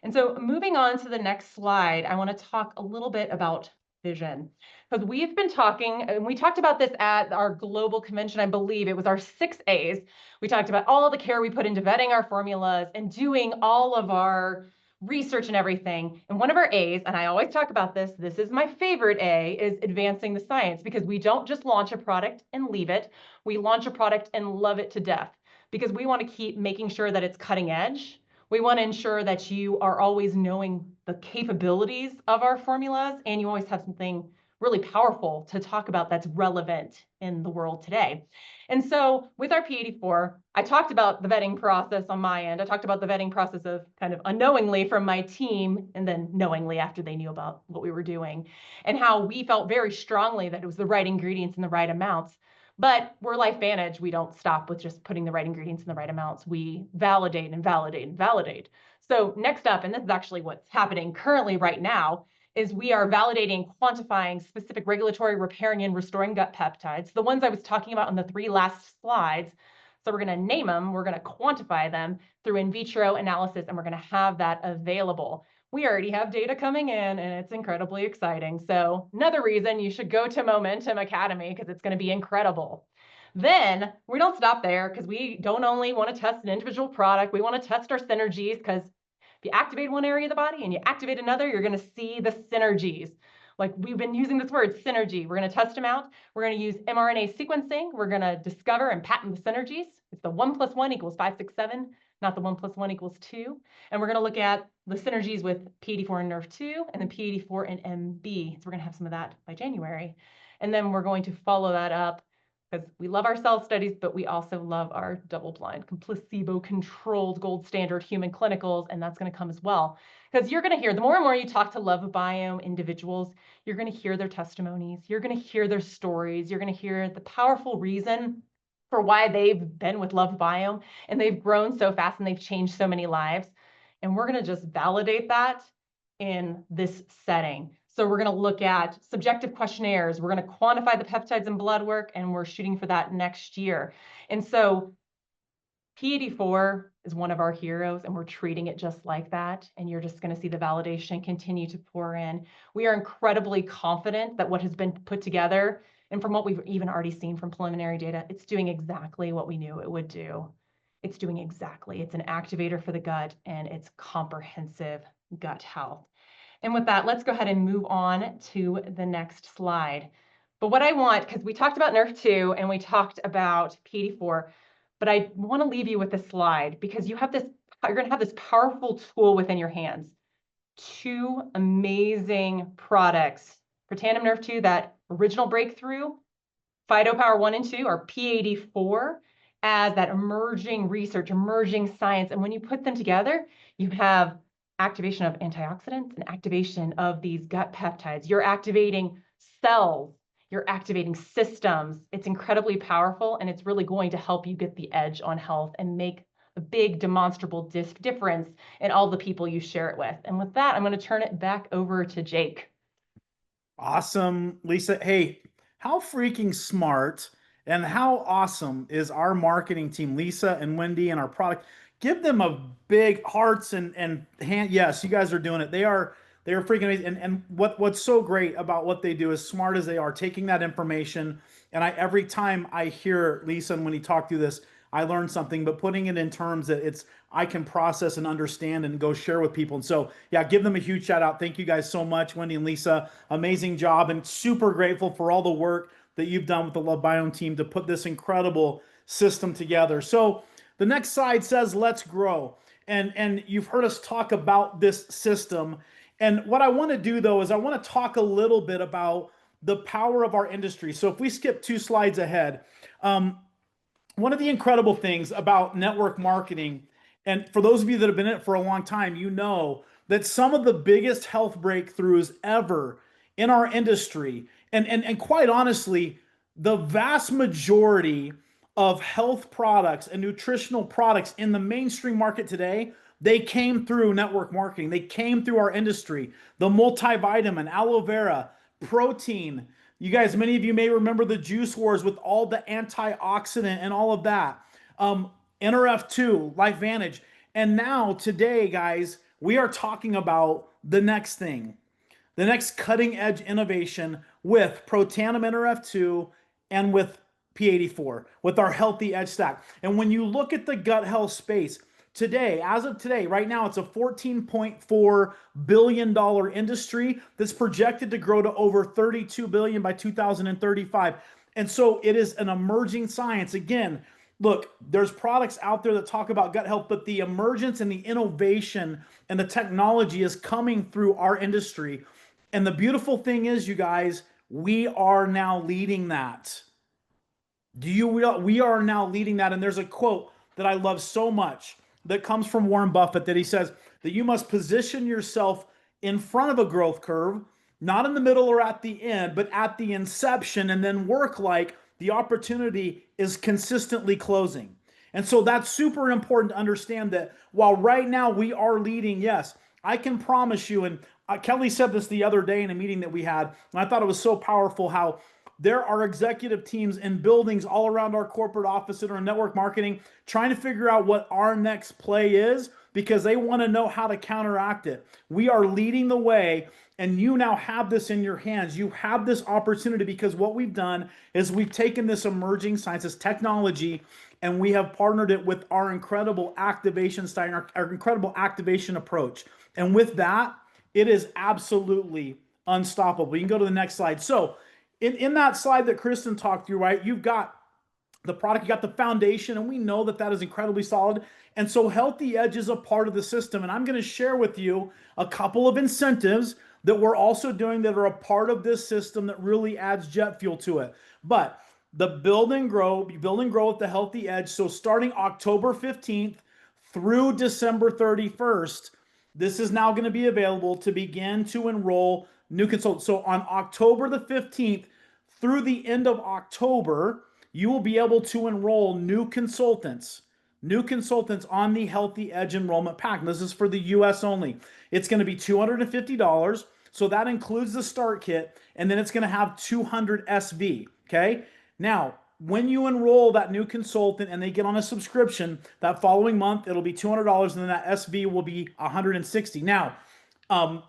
And so moving on to the next slide, I want to talk a little bit about vision, because we've been talking, and we talked about this at our global convention. I believe it was our 6 A's. We talked about all the care we put into vetting our formulas and doing all of our research and everything. And one of our A's, and I always talk about this, this is my favorite A, is advancing the science, because we don't just launch a product and leave it. We launch a product and love it to death, because we want to keep making sure that it's cutting edge. We want to ensure that you are always knowing the capabilities of our formulas, and you always have something really powerful to talk about that's relevant in the world today. And so with our P84, I talked about the vetting process on my end. I talked about the vetting process of kind of unknowingly from my team, and then knowingly after they knew about what we were doing, and how we felt very strongly that it was the right ingredients and the right amounts. But we're LifeVantage. We don't stop with just putting the right ingredients in the right amounts. We validate and validate and validate. So next up, and this is actually what's happening currently right now, is we are validating, quantifying specific regulatory, repairing, and restoring gut peptides, the ones I was talking about on the 3 last slides. So we're going to name them, we're going to quantify them through in vitro analysis, and we're going to have that available. We already have data coming in, and it's incredibly exciting. So another reason you should go to Momentum Academy, because it's going to be incredible. Then we don't stop there, because we don't only want to test an individual product, we want to test our synergies, because if you activate one area of the body and you activate another, you're going to see the synergies. Like we've been using this word synergy. We're going to test them out. We're going to use mRNA sequencing. We're going to discover and patent the synergies. It's the 1 + 1 = 5, 6, 7, not the 1 + 1 = 2. And we're going to look at the synergies with P84 and NRF2, and then P84 and MB. So we're going to have some of that by January. And then we're going to follow that up, because we love our cell studies, but we also love our double-blind, placebo-controlled gold standard human clinicals, and that's going to come as well. Because you're going to hear, the more and more you talk to LoveBiome individuals, you're going to hear their testimonies, you're going to hear their stories, you're going to hear the powerful reason for why they've been with LoveBiome, and they've grown so fast and they've changed so many lives. And we're going to just validate that in this setting. So we're going to look at subjective questionnaires. We're going to quantify the peptides in blood work, and we're shooting for that next year. And so P84 is one of our heroes, and we're treating it just like that. And you're just going to see the validation continue to pour in. We are incredibly confident that what has been put together, and from what we've even already seen from preliminary data, it's doing exactly what we knew it would do. It's doing exactly. It's an activator for the gut, and it's comprehensive gut health. And with that, let's go ahead and move on to the next slide. But what I want, because we talked about NRF2 and we talked about P84, but I want to leave you with this slide, because you have this, you're going to have this powerful tool within your hands. 2 amazing products for Tandem NRF2, that original breakthrough, PhytoPower 1 and 2, or P84, as that emerging research, emerging science. And when you put them together, you have activation of antioxidants and activation of these gut peptides. You're activating cells, you're activating systems. It's incredibly powerful, and it's really going to help you get the edge on health and make a big demonstrable difference in all the people you share it with. And with that, I'm going to turn it back over to Jake. Awesome, Lisa. Hey, how freaking smart and how awesome is our marketing team, Lisa and Wendy, and our product. Give them a big hearts and hand. Yes, you guys are doing it. They are freaking amazing. And what's so great about what they do, as smart as they are, taking that information. And every time I hear Lisa and when he talk through this, I learn something, but putting it in terms that I can process and understand and go share with people. And so, yeah, give them a huge shout out. Thank you guys so much, Wendy and Lisa. Amazing job, and super grateful for all the work that you've done with the LoveBiome team to put this incredible system together. So The next slide says, let's grow. And you've heard us talk about this system. And what I want to do though, is I want to talk a little bit about the power of our industry. So if we skip 2 slides ahead, one of the incredible things about network marketing, and for those of you that have been in it for a long time, you know that some of the biggest health breakthroughs ever in our industry, and quite honestly, the vast majority of health products and nutritional products in the mainstream market today, they came through network marketing. They came through our industry. The multivitamin, aloe vera, protein. You guys, many of you may remember the juice wars with all the antioxidant and all of that. NRF2, LifeVantage. And now today, guys, we are talking about the next thing, the next cutting edge innovation with Protandim NRF2 and with P84, with our Healthy Edge stack. And when you look at the gut health space today, as of today, right now, it's a $14.4 billion industry that's projected to grow to over $32 billion by 2035. And so it is an emerging science. Again, look, there's products out there that talk about gut health, but the emergence and the innovation and the technology is coming through our industry. And the beautiful thing is, you guys, we are now leading that. We are now leading that. And there's a quote that I love so much that comes from Warren Buffett, that he says that you must position yourself in front of a growth curve, not in the middle or at the end, but at the inception, and then work like the opportunity is consistently closing. And so that's super important to understand, that while right now we are leading, yes, I can promise you, and Kelly said this the other day in a meeting that we had, and I thought it was so powerful, how there are executive teams in buildings all around our corporate office that are in network marketing trying to figure out what our next play is, because they want to know how to counteract it. We are leading the way, and you now have this in your hands. You have this opportunity, because what we've done is we've taken this emerging science, this technology, and we have partnered it with our incredible activation style, our incredible activation approach. And with that, it is absolutely unstoppable. You can go to the next slide. So in that slide that Kristen talked through, right, you've got the product, you got the foundation, and we know that that is incredibly solid. And so Healthy Edge is a part of the system. And I'm going to share with you a couple of incentives that we're also doing that are a part of this system that really adds jet fuel to it. But the build and grow with the Healthy Edge. So starting October 15th through December 31st, this is now going to be available to begin to enroll new consultants. So on October the 15th through the end of October, you will be able to enroll new consultants on the Healthy Edge enrollment pack. And this is for the US only. It's going to be $250. So that includes the start kit, and then it's going to have 200 SV. Okay. Now, when you enroll that new consultant and they get on a subscription, that following month, it'll be $200, and then that SV will be $160. Now,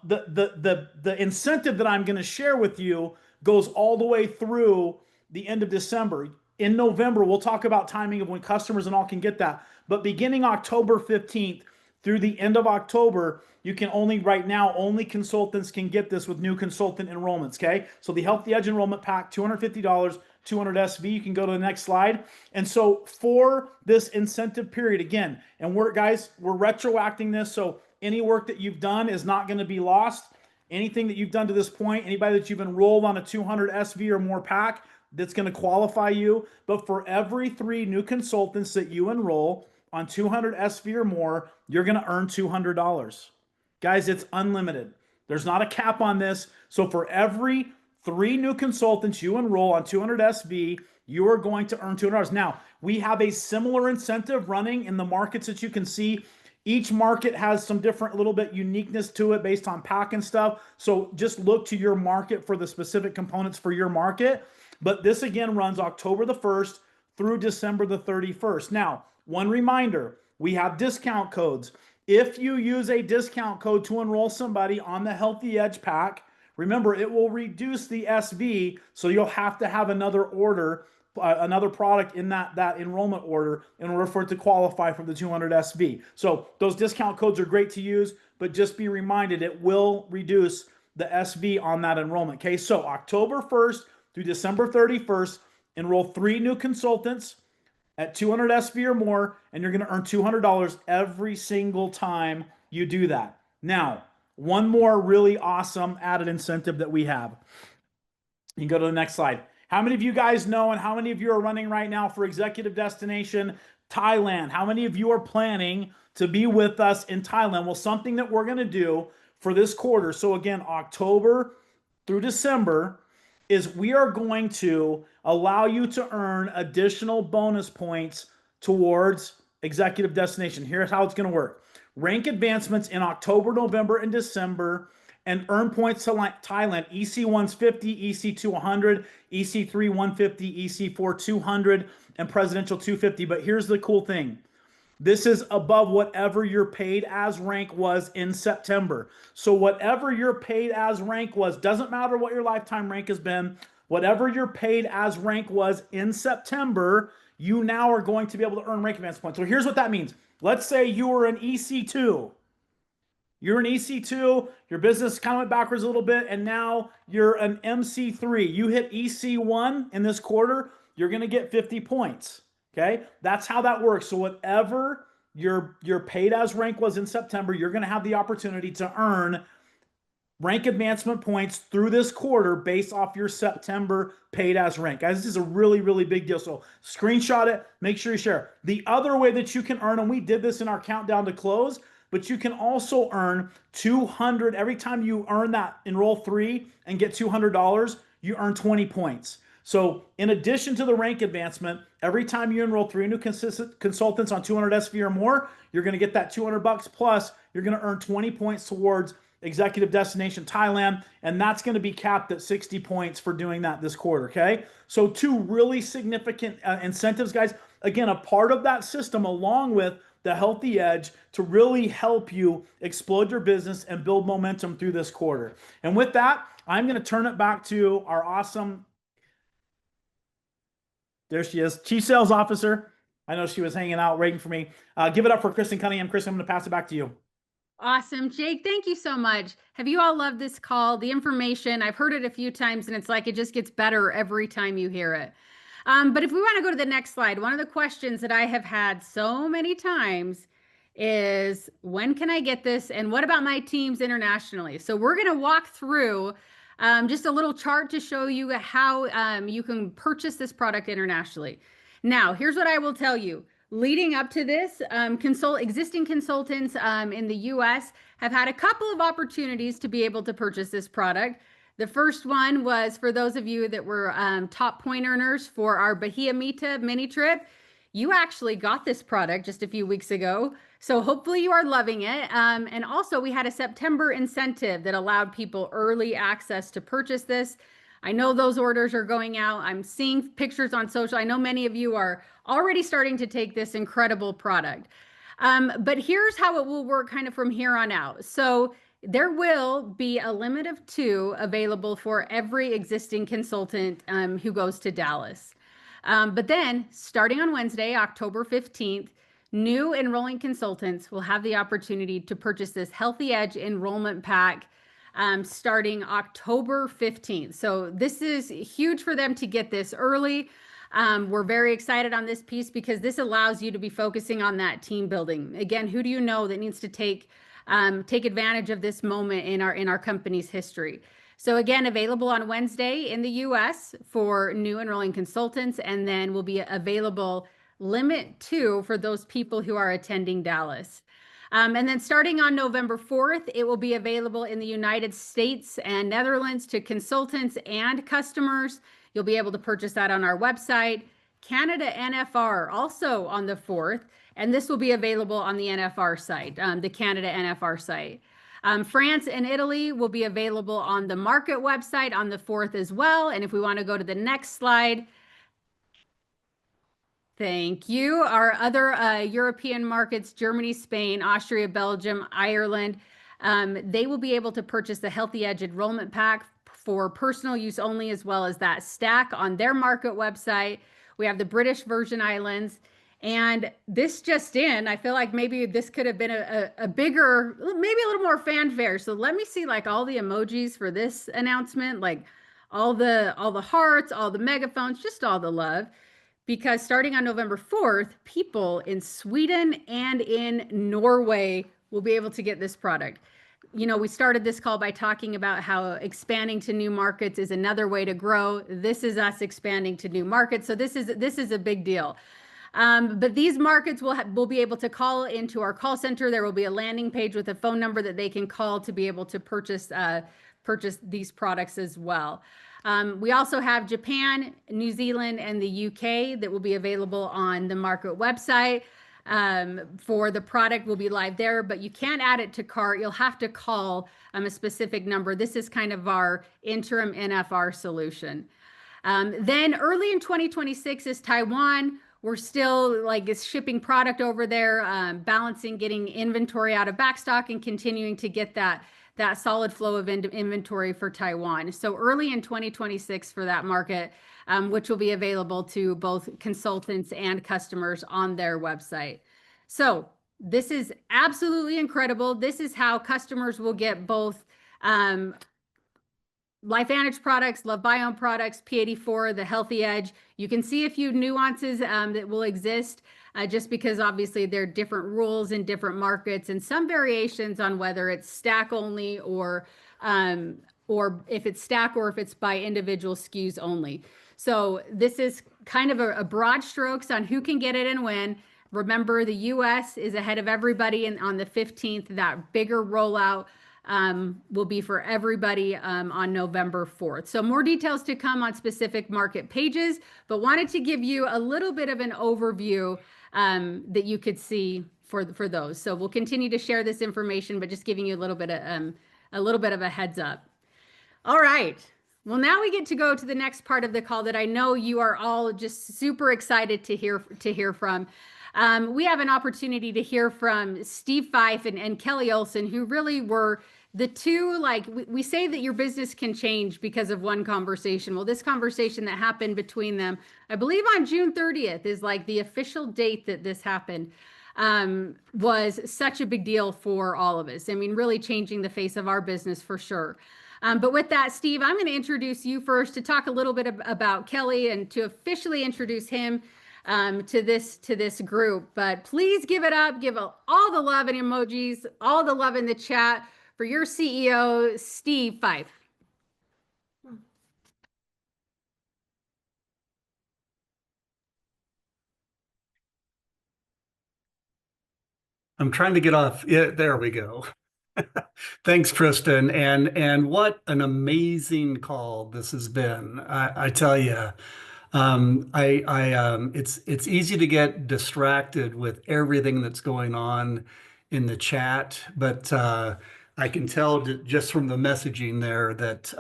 the incentive that I'm going to share with you goes all the way through the end of December. In November, we'll talk about timing of when customers and all can get that. But beginning October 15th through the end of October, you can only consultants can get this with new consultant enrollments. Okay. So the Healthy Edge enrollment pack, $250, 200 SV. You can go to the next slide. And so for this incentive period, again, and we're retroacting this. So any work that you've done is not going to be lost. Anything that you've done to this point, anybody that you've enrolled on a 200 SV or more pack, that's going to qualify you. But for every 3 new consultants that you enroll on 200 SV or more, you're going to earn $200. Guys, it's unlimited. There's not a cap on this. So for every 3 new consultants you enroll on 200 SV, you are going to earn $200. Now, we have a similar incentive running in the markets that you can see. Each market has some different little bit uniqueness to it based on pack and stuff. So just look to your market for the specific components for your market. But this again runs October the 1st through December the 31st. Now, one reminder, we have discount codes. If you use a discount code to enroll somebody on the Healthy Edge pack, remember, it will reduce the SV, so you'll have to have another order, another product in that enrollment order in order for it to qualify for the 200 SV. So those discount codes are great to use, but just be reminded it will reduce the SV on that enrollment. Okay, so October 1st through December 31st, enroll 3 new consultants. at 200 SV or more, and you're going to earn $200 every single time you do that. Now, one more really awesome added incentive that we have. You can go to the next slide. How many of you guys know, and how many of you are running right now for Executive Destination Thailand? How many of you are planning to be with us in Thailand? Well, something that we're going to do for this quarter, so again, October through December, is we are going to allow you to earn additional bonus points towards Executive Destination. Here's how it's going to work. Rank advancements in October, November, and December, and earn points to Thailand. EC1's 50, EC2 100, EC3 150, EC4 200, and Presidential 250. But here's the cool thing. This is above whatever your paid as rank was in September. So whatever your paid as rank was, doesn't matter what your lifetime rank has been, whatever your paid as rank was in September, you now are going to be able to earn rank advance points. So here's what that means. Let's say you were an EC2. You're an EC2, your business kind of went backwards a little bit, and now you're an MC3. You hit EC1 in this quarter, you're going to get 50 points. Okay, that's how that works. So whatever your paid as rank was in September, you're going to have the opportunity to earn rank advancement points through this quarter based off your September paid as rank. Guys, this is a really, really big deal. So screenshot it, make sure you share. The other way that you can earn, and we did this in our countdown to close, but you can also earn 200 every time you earn that enroll 3 and get $200, you earn 20 points. So in addition to the rank advancement, every time you enroll 3 new consultants on 200 SV or more, you're going to get that $200 plus you're going to earn 20 points towards Executive Destination Thailand, and that's going to be capped at 60 points for doing that this quarter, okay? So 2 really significant incentives, guys. Again, a part of that system along with the Healthy Edge to really help you explode your business and build momentum through this quarter. And with that, I'm going to turn it back to our awesome, there she is, Chief Sales Officer. I know she was hanging out waiting for me. Give it up for Kristen Cunningham. Kristen, I'm going to pass it back to you. Awesome. Jake, thank you so much. Have you all loved this call? The information, I've heard it a few times, and it's like it just gets better every time you hear it. But if we want to go to the next slide, one of the questions that I have had so many times is, when can I get this? And what about my teams internationally? So we're going to walk through just a little chart to show you how you can purchase this product internationally. Now, here's what I will tell you. Leading up to this, existing consultants in the US have had a couple of opportunities to be able to purchase this product. The first one was for those of you that were top point earners for our Bahia Mita mini trip. You actually got this product just a few weeks ago. So hopefully you are loving it. And also we had a September incentive that allowed people early access to purchase this. I know those orders are going out. I'm seeing pictures on social. I know many of you are already starting to take this incredible product. But here's how it will work kind of from here on out. So there will be a limit of 2 available for every existing consultant who goes to Dallas. But then starting on Wednesday, October 15th, new enrolling consultants will have the opportunity to purchase this Healthy Edge enrollment pack starting October 15th. So this is huge for them to get this early. We're very excited on this piece because this allows you to be focusing on that team building. Again, who do you know that needs to take advantage of this moment in our company's history? So again, available on Wednesday in the US for new enrolling consultants, and then will be available limit 2 for those people who are attending Dallas. And then starting on November 4th, it will be available in the United States and Netherlands to consultants and customers. You'll be able to purchase that on our website. Canada NFR also on the 4th, and this will be available on the NFR site, the Canada NFR site. France and Italy will be available on the market website on the 4th as well. And if we want to go to the next slide, thank you. Our other European markets, Germany, Spain, Austria, Belgium, Ireland, they will be able to purchase the Healthy Edge enrollment pack for personal use only, as well as that stack on their market website. We have the British Virgin Islands. And this just in, I feel like maybe this could have been a bigger, maybe a little more fanfare. So let me see like all the emojis for this announcement, like all the hearts, all the megaphones, just all the love. because starting on November 4th, people in Sweden and in Norway will be able to get this product. You know, we started this call by talking about how expanding to new markets is another way to grow. This is us expanding to new markets. So this is a big deal. But these markets will be able to call into our call center. There will be a landing page with a phone number that they can call to be able to purchase these products as well. We also have Japan, New Zealand, and the UK that will be available on the market website. For the product will be live there, but you can't add it to cart. You'll have to call a specific number. This is kind of our interim NFR solution. Then early in 2026 is Taiwan. We're still shipping product over there, balancing getting inventory out of backstock and continuing to get that solid flow of inventory for Taiwan. So early in 2026 for that market, which will be available to both consultants and customers on their website. So this is absolutely incredible. This is how customers will get both LifeVantage products, LoveBiome products, P84, the Healthy Edge. You can see a few nuances that will exist just because obviously there are different rules in different markets and some variations on whether it's stack only or if it's stack or if it's by individual SKUs only. So this is kind of a broad strokes on who can get it and when. Remember, the US is ahead of everybody, and on the 15th, that bigger rollout will be for everybody on November 4th. So more details to come on specific market pages, but wanted to give you a little bit of an overview that you could see for those. So we'll continue to share this information, but just giving you a little bit of a heads up. All right. Well, now we get to go to the next part of the call that I know you are all just super excited to hear from. We have an opportunity to hear from Steve Fife and Kelly Olson, who really were the two, we say that your business can change because of one conversation. Well, this conversation that happened between them, I believe on June 30th is the official date that this happened, was such a big deal for all of us. I mean, really changing the face of our business for sure. But with that, Steve, I'm going to introduce you first to talk a little bit about Kelly and to officially introduce him to this group. But please give it up, give all the love and emojis, all the love in the chat for your CEO, Steve Fife. I'm trying to get off. Yeah, there we go. Thanks, Kristen. And what an amazing call this has been. I tell you, it's easy to get distracted with everything that's going on in the chat, but I can tell just from the messaging there that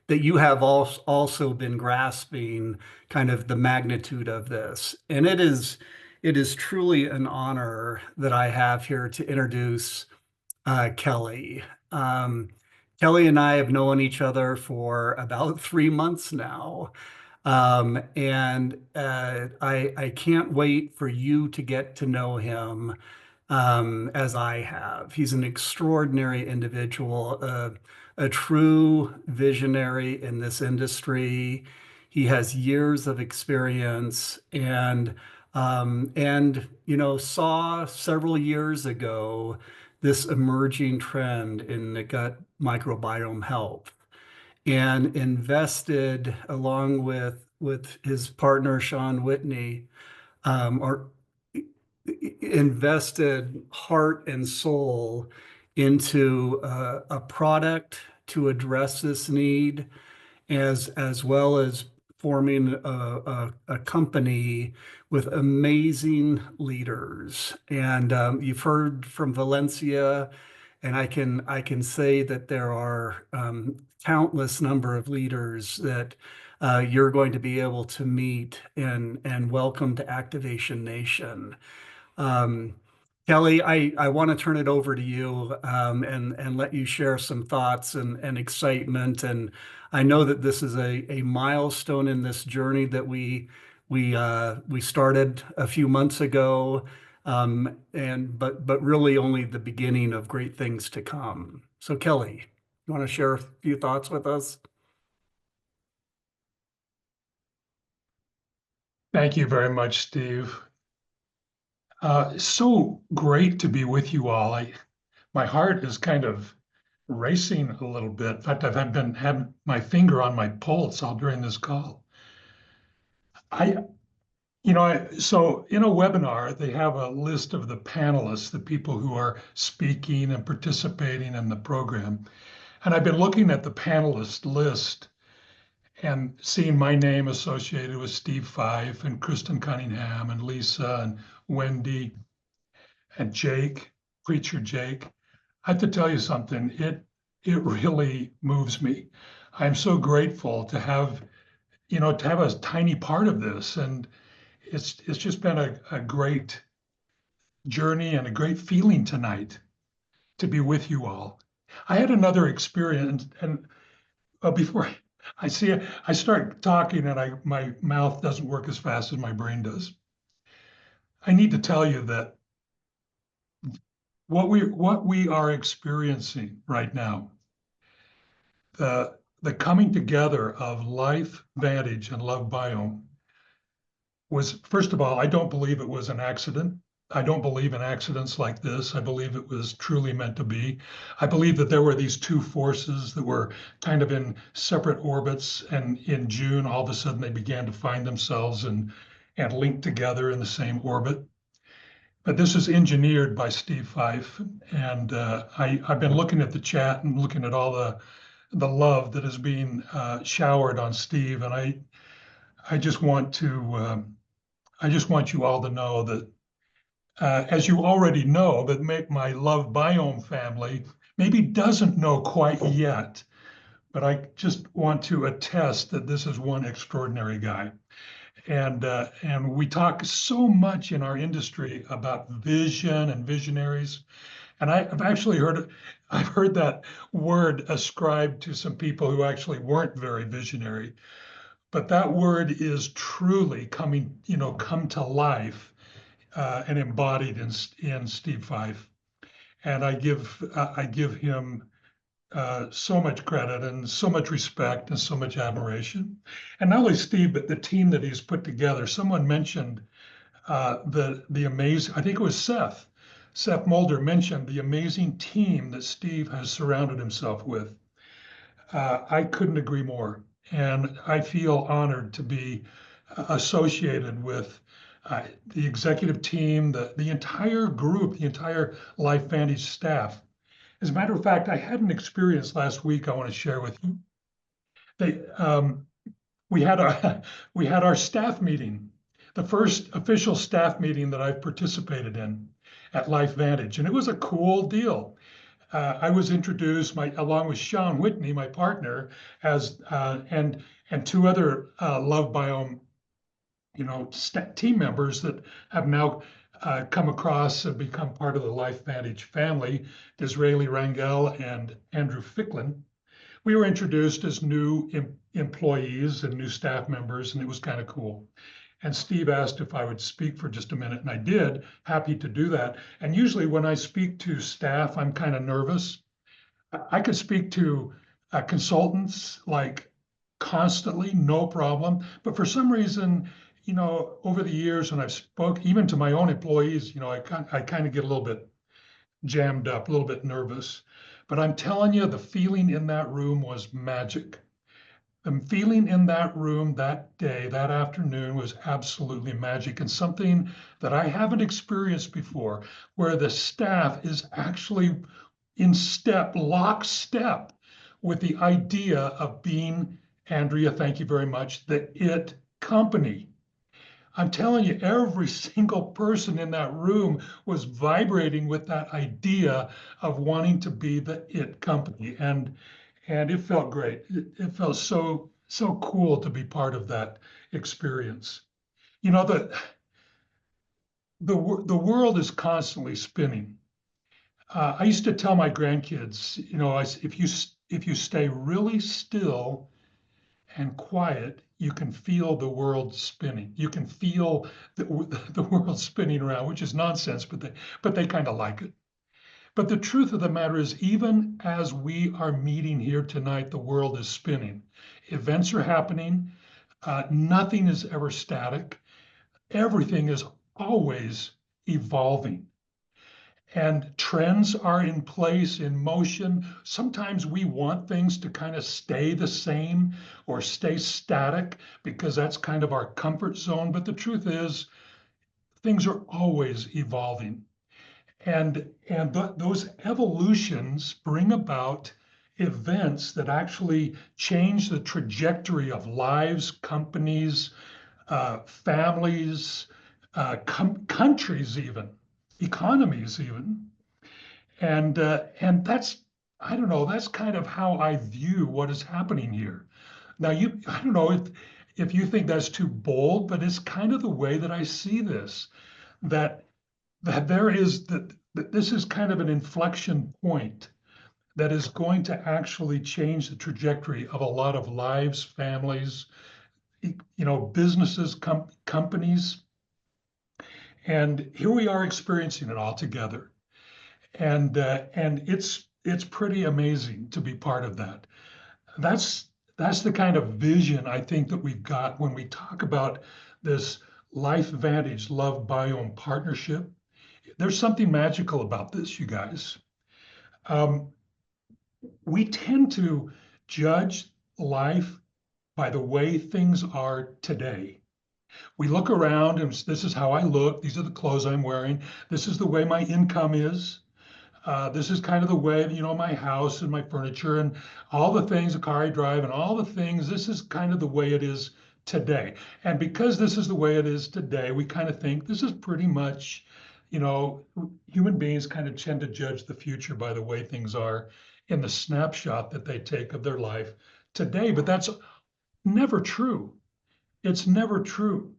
that you have also been grasping kind of the magnitude of this, and it is truly an honor that I have here to introduce Kelly. Kelly and I have known each other for about 3 months now. And I can't wait for you to get to know him as I have. He's an extraordinary individual, a true visionary in this industry. He has years of experience and saw several years ago this emerging trend in the gut microbiome health, and invested along with his partner Sean Whitney, invested heart and soul into a product to address this need, as well as forming a company with amazing leaders. And you've heard from Valencia, and I can say that there are countless number of leaders that you're going to be able to meet and welcome to Activation Nation. Kelly, I want to turn it over to you and let you share some thoughts and excitement. And I know that this is a milestone in this journey that we started a few months ago, but really only the beginning of great things to come. So Kelly, you want to share a few thoughts with us? Thank you very much, Steve. So great to be with you all. My heart is kind of racing a little bit. In fact, I've been having my finger on my pulse all during this call. So in a webinar, they have a list of the panelists, the people who are speaking and participating in the program. And I've been looking at the panelist list and seeing my name associated with Steve Fife and Kristen Cunningham and Lisa and Wendy and Jake, Preacher Jake. I have to tell you something, it really moves me. I'm so grateful to have, to have a tiny part of this. And it's just been a great journey and a great feeling tonight to be with you all. I had another experience, and before I start talking and my mouth doesn't work as fast as my brain does. I need to tell you that what we are experiencing right now, the coming together of Life Vantage and Love Biome was, first of all, I don't believe it was an accident. I don't believe in accidents like this. I believe it was truly meant to be. I believe that there were these two forces that were kind of in separate orbits, and in June, all of a sudden they began to find themselves and linked together in the same orbit. But this is engineered by Steve Fife, and I've been looking at the chat and looking at all the love that is being showered on Steve, and I just want you all to know that, as you already know, that my Love Biome family maybe doesn't know quite yet, but I just want to attest that this is one extraordinary guy. And we talk so much in our industry about vision and visionaries. And I've actually heard that word ascribed to some people who actually weren't very visionary. But that word is truly come to life and embodied in Steve Fife. And I give him so much credit and so much respect and so much admiration. And not only Steve, but the team that he's put together. Someone mentioned the amazing, I think it was Seth Mulder mentioned the amazing team that Steve has surrounded himself with. I couldn't agree more. And I feel honored to be associated with the executive team, the entire group, the entire Life Vantage staff. As a matter of fact, I had an experience last week I want to share with you. We had our staff meeting, the first official staff meeting that I've participated in at Life Vantage, and it was a cool deal. I was introduced along with Sean Whitney, my partner, as and two other Love Biome, team members that have now come across and become part of the Life Vantage family, Disraeli Rangel and Andrew Ficklin. We were introduced as new employees and new staff members, and it was kind of cool. And Steve asked if I would speak for just a minute, and I did. Happy to do that. And usually when I speak to staff, I'm kind of nervous. I could speak to consultants like constantly, no problem. But for some reason, over the years when I've spoke even to my own employees, I kind of get a little bit jammed up, a little bit nervous. But I'm telling you, the feeling in that room was magic. The feeling in that room that day, that afternoon, was absolutely magic, and something that I haven't experienced before, where the staff is actually in lockstep with the idea of being, Andrea, thank you very much, the IT company. I'm telling you, every single person in that room was vibrating with that idea of wanting to be the IT company. And it felt great. It felt so cool to be part of that experience. The world is constantly spinning. I used to tell my grandkids, if you stay really still and quiet, you can feel the world spinning. You can feel the world spinning around, which is nonsense, but they kind of like it. But the truth of the matter is, even as we are meeting here tonight, the world is spinning. Events are happening. Nothing is ever static. everything is always evolving. And trends are in place, in motion. Sometimes we want things to kind of stay the same or stay static because that's kind of our comfort zone. But the truth is, things are always evolving. And those evolutions bring about events that actually change the trajectory of lives, companies, families, countries, even economies, even. And that's, I don't know, that's kind of how I view what is happening here. Now, I don't know if you think that's too bold, but it's kind of the way that I see this, that this is kind of an inflection point that is going to actually change the trajectory of a lot of lives, families, businesses, companies. And here we are experiencing it all together. And it's pretty amazing to be part of that. That's the kind of vision I think that we've got when we talk about this LifeVantage Love Biome partnership. There's something magical about this, you guys. We tend to judge life by the way things are today. We look around and this is how I look. These are the clothes I'm wearing. This is the way my income is. This is kind of the way, my house and my furniture and all the things, the car I drive and all the things. This is kind of the way it is today. And because this is the way it is today, we kind of think this is pretty much, human beings kind of tend to judge the future by the way things are in the snapshot that they take of their life today. But that's never true. It's never true.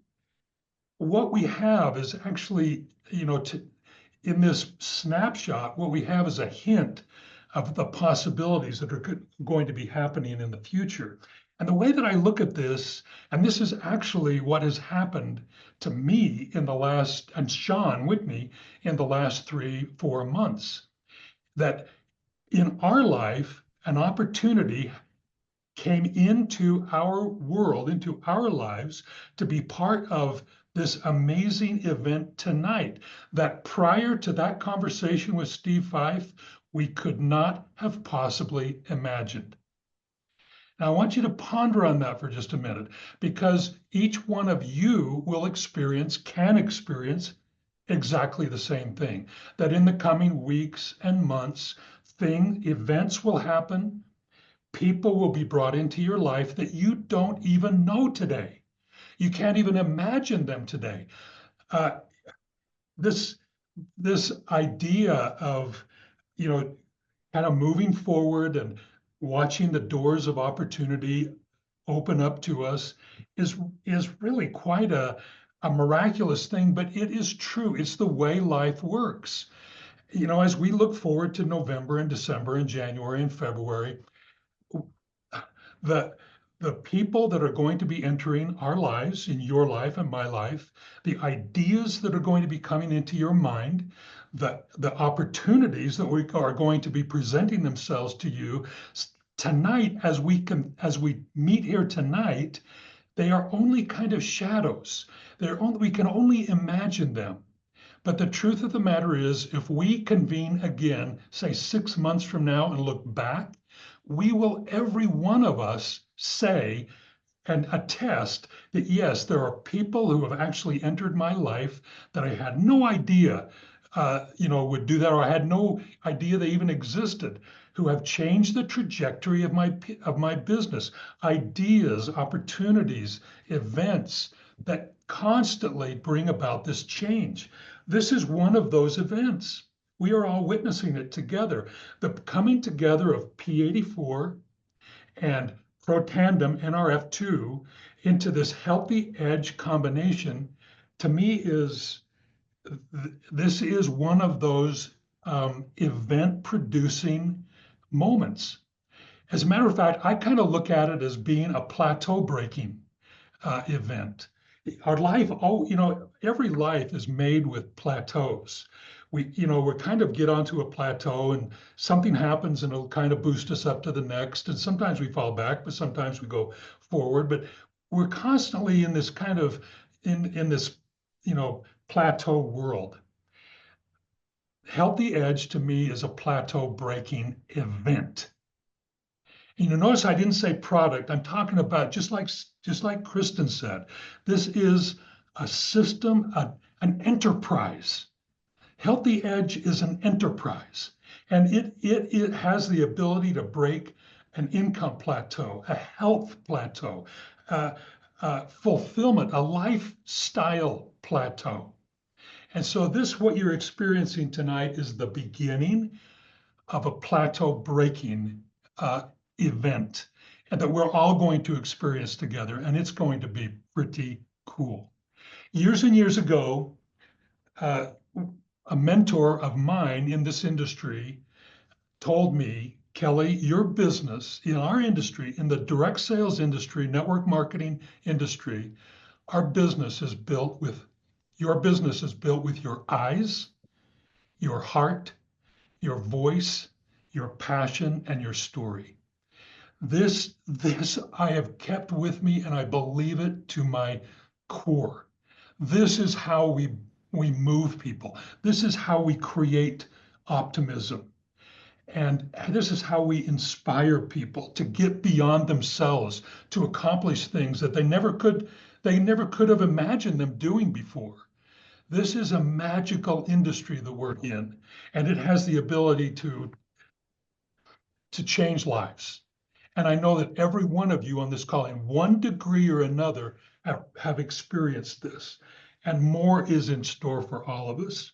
What we have is actually, in this snapshot, what we have is a hint of the possibilities that are going to be happening in the future. And the way that I look at this, and this is actually what has happened to me and Sean Whitney in the last 3-4 months, that in our life, an opportunity came into our world, into our lives, to be part of this amazing event tonight that prior to that conversation with Steve Fife, we could not have possibly imagined. Now, I want you to ponder on that for just a minute, because each one of you can experience exactly the same thing, that in the coming weeks and months, events will happen. People will be brought into your life that you don't even know today. You can't even imagine them today. This idea of, kind of moving forward and watching the doors of opportunity open up to us is really quite a miraculous thing, but it is true. It's the way life works. As we look forward to November and December and January and February, the people that are going to be entering our lives, in your life and my life, the ideas that are going to be coming into your mind, the opportunities that are going to be presenting themselves to you tonight, as we meet here tonight, they are only kind of shadows. We can only imagine them. But the truth of the matter is, if we convene again, say 6 months from now, and look back, we will, every one of us, say and attest that yes, there are people who have actually entered my life that I had no idea, would do that, or I had no idea they even existed, who have changed the trajectory of my business, ideas, opportunities, events that constantly bring about this change. This is one of those events. We are all witnessing it together. The coming together of P84 and Protandim NRF2 into this healthy edge combination, to me, this is one of those event-producing moments. As a matter of fact, I kind of look at it as being a plateau-breaking event. Our life, every life is made with plateaus. We kind of get onto a plateau and something happens and it'll kind of boost us up to the next. And sometimes we fall back, but sometimes we go forward. But we're constantly in this kind of, in this plateau world. Healthy Edge to me is a plateau breaking event. Notice I didn't say product. I'm talking about just like Kristen said, this is a system, an enterprise. Healthy Edge is an enterprise, and it has the ability to break an income plateau, a health plateau, fulfillment, a lifestyle plateau. And so what you're experiencing tonight is the beginning of a plateau breaking event, and that we're all going to experience together, and it's going to be pretty cool. Years and years ago, a mentor of mine in this industry told me, Kelly, your business in our industry, in the direct sales industry, network marketing industry, your business is built with your eyes, your heart, your voice, your passion, and your story. This I have kept with me, and I believe it to my core. This is how we move people. This is how we create optimism. And this is how we inspire people to get beyond themselves, to accomplish things that they never could have imagined them doing before. This is a magical industry that we're in, and it has the ability to change lives. And I know that every one of you on this call, in one degree or another, have experienced this, and more is in store for all of us.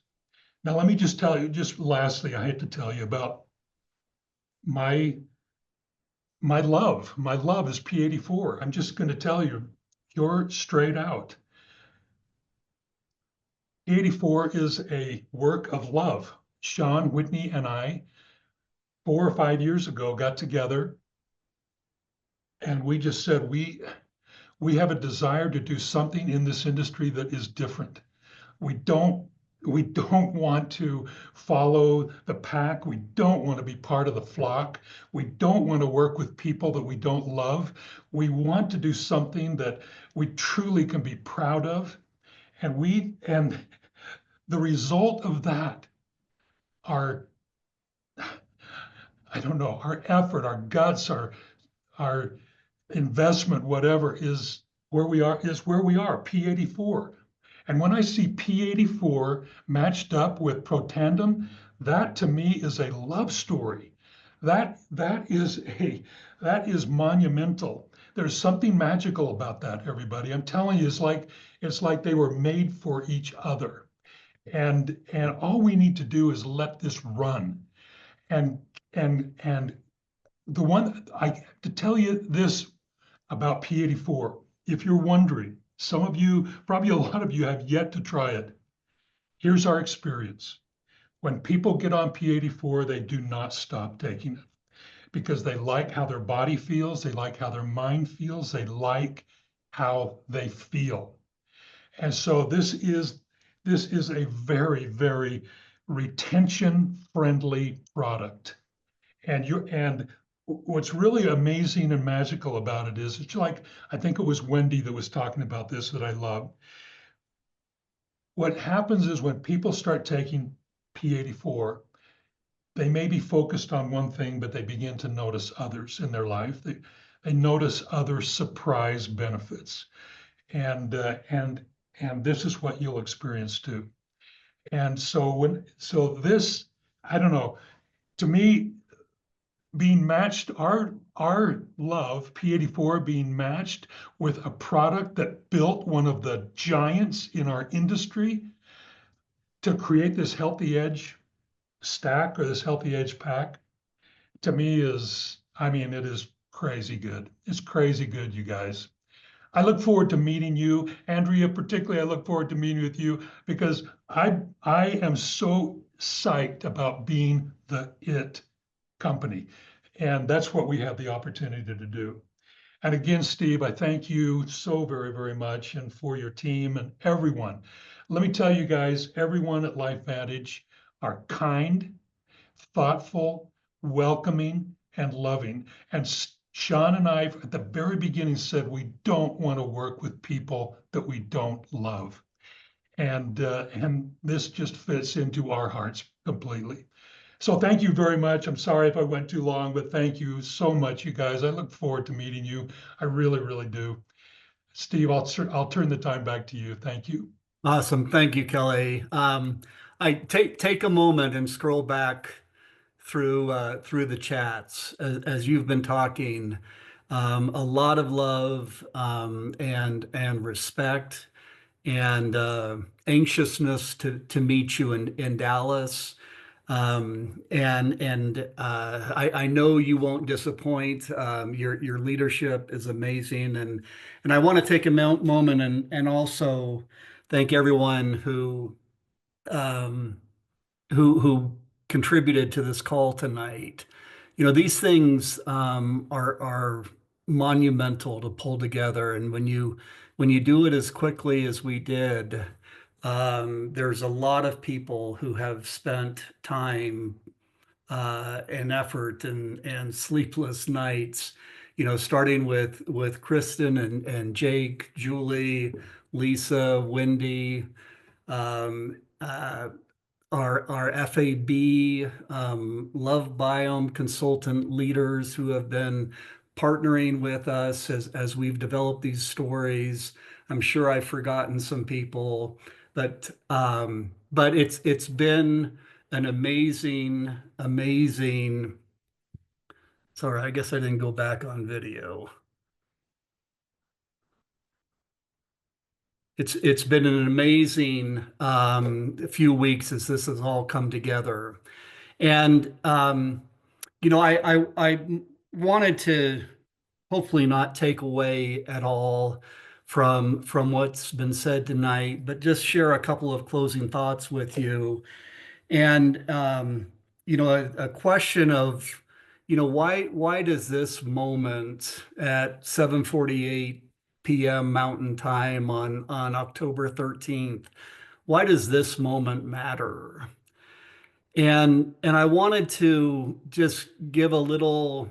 Now, let me just tell you, just lastly, I hate to tell you about my love. My love is P84. I'm just going to tell you, you're straight out. P84 is a work of love. Sean, Whitney, and I, 4 or 5 years ago, got together, and we just said, we have a desire to do something in this industry that is different. We don't want to follow the pack. We don't want to be part of the flock. We don't want to work with people that we don't love. We want to do something that we truly can be proud of. And the result of that, our effort, our guts, our investment, whatever, is where we are, P84. And when I see P84 matched up with Protandim, that to me is a love story. That is monumental. There's something magical about that, everybody. I'm telling you, it's like they were made for each other. And all we need to do is let this run. And the one to tell you this about P84, if you're wondering, some of you, probably a lot of you, have yet to try it. Here's our experience. When people get on P84, they do not stop taking it because they like how their body feels, they like how their mind feels, they like how they feel. And so this is a very, very retention-friendly product. And what's really amazing and magical about it is, it's like, I think it was Wendy that was talking about this that I love. What happens is when people start taking P84, they may be focused on one thing, but they begin to notice others in their life. They notice other surprise benefits. And this is what you'll experience too. And so this, I don't know, to me, being matched, our love, P84, being matched with a product that built one of the giants in our industry to create this Healthy Edge stack or this Healthy Edge pack, to me is, it is crazy good. It's crazy good, you guys. I look forward to meeting you. Andrea, particularly, I look forward to meeting with you because I am so psyched about being the IT company. And that's what we have the opportunity to do. And again, Steve, I thank you so very, very much, and for your team and everyone. Let me tell you guys, everyone at LifeVantage are kind, thoughtful, welcoming, and loving. And Sean and I, at the very beginning, said we don't want to work with people that we don't love. and this just fits into our hearts completely. So thank you very much. I'm sorry if I went too long, but thank you so much, you guys. I look forward to meeting you. I really, really do. Steve, I'll turn the time back to you. Thank you. Awesome. Thank you, Kelly. I take a moment and scroll back through the chats as you've been talking. A lot of love and respect and anxiousness to meet you in Dallas. I know you won't disappoint. Your leadership is amazing, and I want to take a moment and also thank everyone um, who contributed to this call tonight. You know, these things are monumental to pull together, and when you do it as quickly as we did, there's a lot of people who have spent time and effort and sleepless nights, you know, starting with Kristen and Jake, Julie, Lisa, Wendy, um, uh, our FAB, Love Biome consultant leaders who have been partnering with us as we've developed these stories. I'm sure I've forgotten some people, but it's been an amazing. Sorry, I guess I didn't go back on video. It's been an amazing few weeks as this has all come together. And you know, I wanted to hopefully not take away at all from what's been said tonight, but just share a couple of closing thoughts with you. And you know, a question of, you know, why does this moment at 7:48 p.m. Mountain Time on October 13th, why does this moment matter? And I wanted to just give a little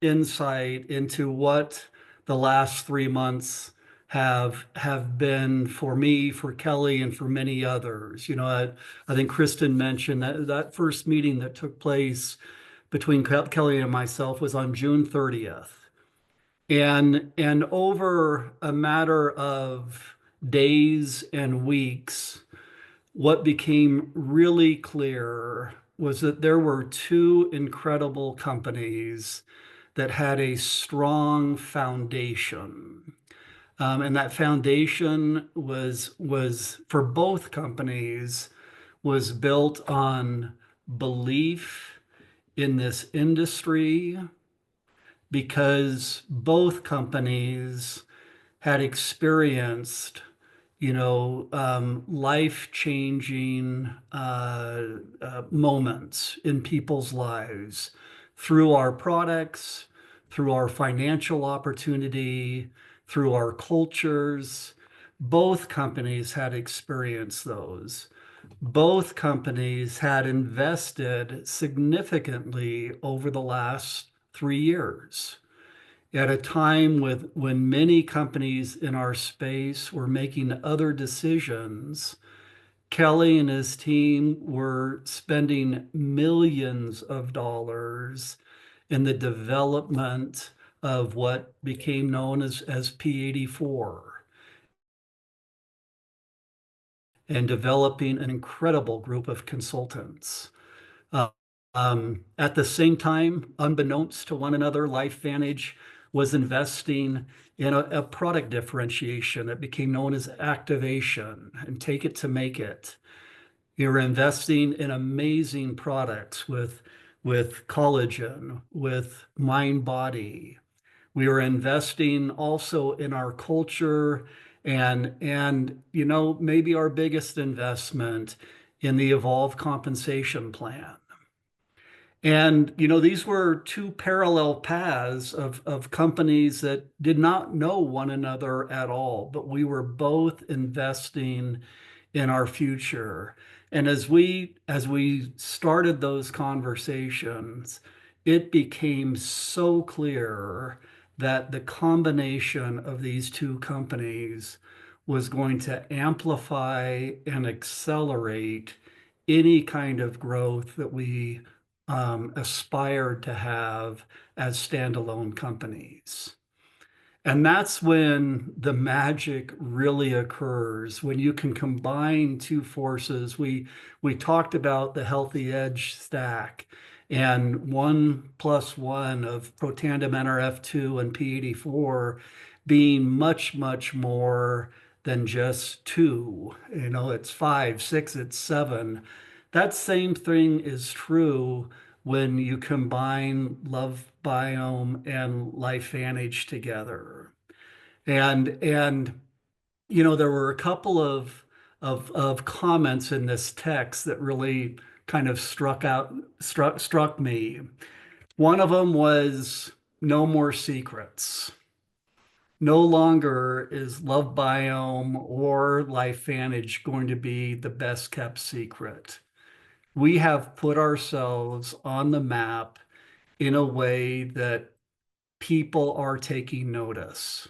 insight into what the last 3 months have been for me, for Kelly, and for many others. You know, I think Kristen mentioned that first meeting that took place between Kelly and myself was on June 30th. And over a matter of days and weeks, what became really clear was that there were two incredible companies that had a strong foundation. And that foundation was for both companies was built on belief in this industry, because both companies had experienced, you know, life-changing moments in people's lives through our products, through our financial opportunity, through our cultures. Both companies had experienced those. Both companies had invested significantly over the last 3 years at a time when many companies in our space were making other decisions. Kelly and his team were spending millions of dollars in the development of what became known as P84, and developing an incredible group of consultants. At the same time, unbeknownst to one another, LifeVantage was investing in a product differentiation that became known as activation and take it to make it. You're investing in amazing products with collagen, with mind body. We are investing also in our culture and you know, maybe our biggest investment in the Evolve compensation plan. And, you know, these were two parallel paths of companies that did not know one another at all, but we were both investing in our future. And as we started those conversations, it became so clear that the combination of these two companies was going to amplify and accelerate any kind of growth that we aspired to have as standalone companies. And that's when the magic really occurs, when you can combine two forces. We talked about the Healthy Edge stack, and 1+1 of Protandim Nrf2 and P84 being much, much more than just 2. You know, it's 5, 6, it's 7. That same thing is true when you combine Love Biome and LifeVantage together. And you know, there were a couple of comments in this text that really kind of struck me. One of them was no more secrets. No longer is Love Biome or LifeVantage going to be the best kept secret. We have put ourselves on the map in a way that people are taking notice.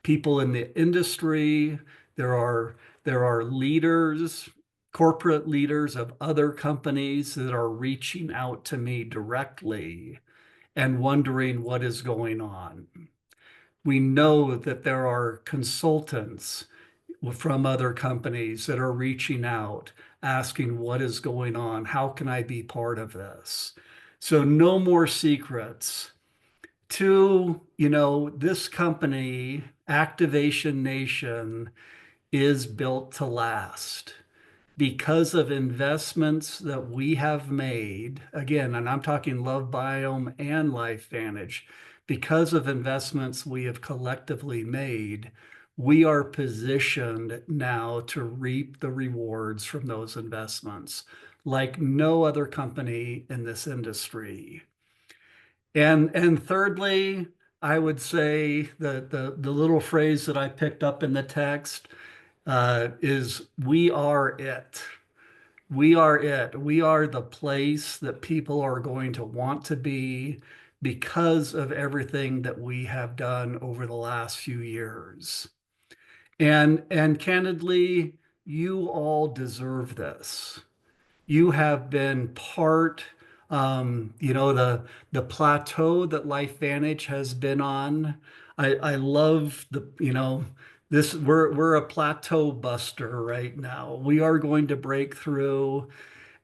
People in the industry, there are leaders, corporate leaders of other companies that are reaching out to me directly and wondering what is going on. We know that there are consultants from other companies that are reaching out, asking what is going on, how can I be part of this? So no more secrets. 2, you know, this company, Activation Nation, is built to last because of investments that we have made. Again, and I'm talking Love Biome and LifeVantage. Because of investments we have collectively made, we are positioned now to reap the rewards from those investments like no other company in this industry. And thirdly, I would say the little phrase that I picked up in the text is we are it. We are it. We are the place that people are going to want to be because of everything that we have done over the last few years. And candidly, you all deserve this. You have been part, you know, the plateau that LifeVantage has been on. I love the, you know, this, we're a plateau buster right now. We are going to break through,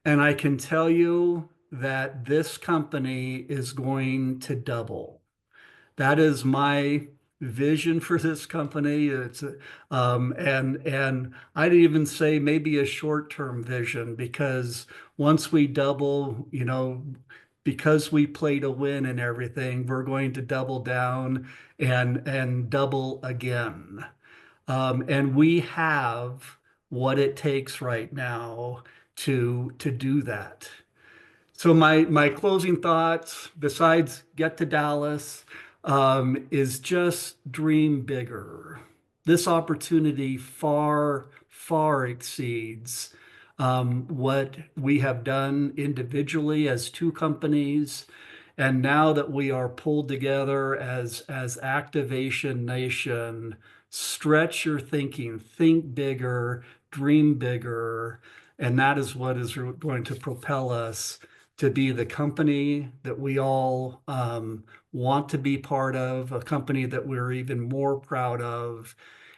and I can tell you that this company is going to double. That is my vision for this company. It's and I'd even say maybe a short-term vision, because once we double, you know, because we play to win and everything, we're going to double down and double again. And we have what it takes right now to do that. So my closing thoughts, besides get to Dallas, is just dream bigger. This opportunity far, far exceeds what we have done individually as two companies. And now that we are pulled together as Activation Nation, stretch your thinking, think bigger, dream bigger. And that is what is going to propel us to be the company that we all want to be part of, a company that we're even more proud of,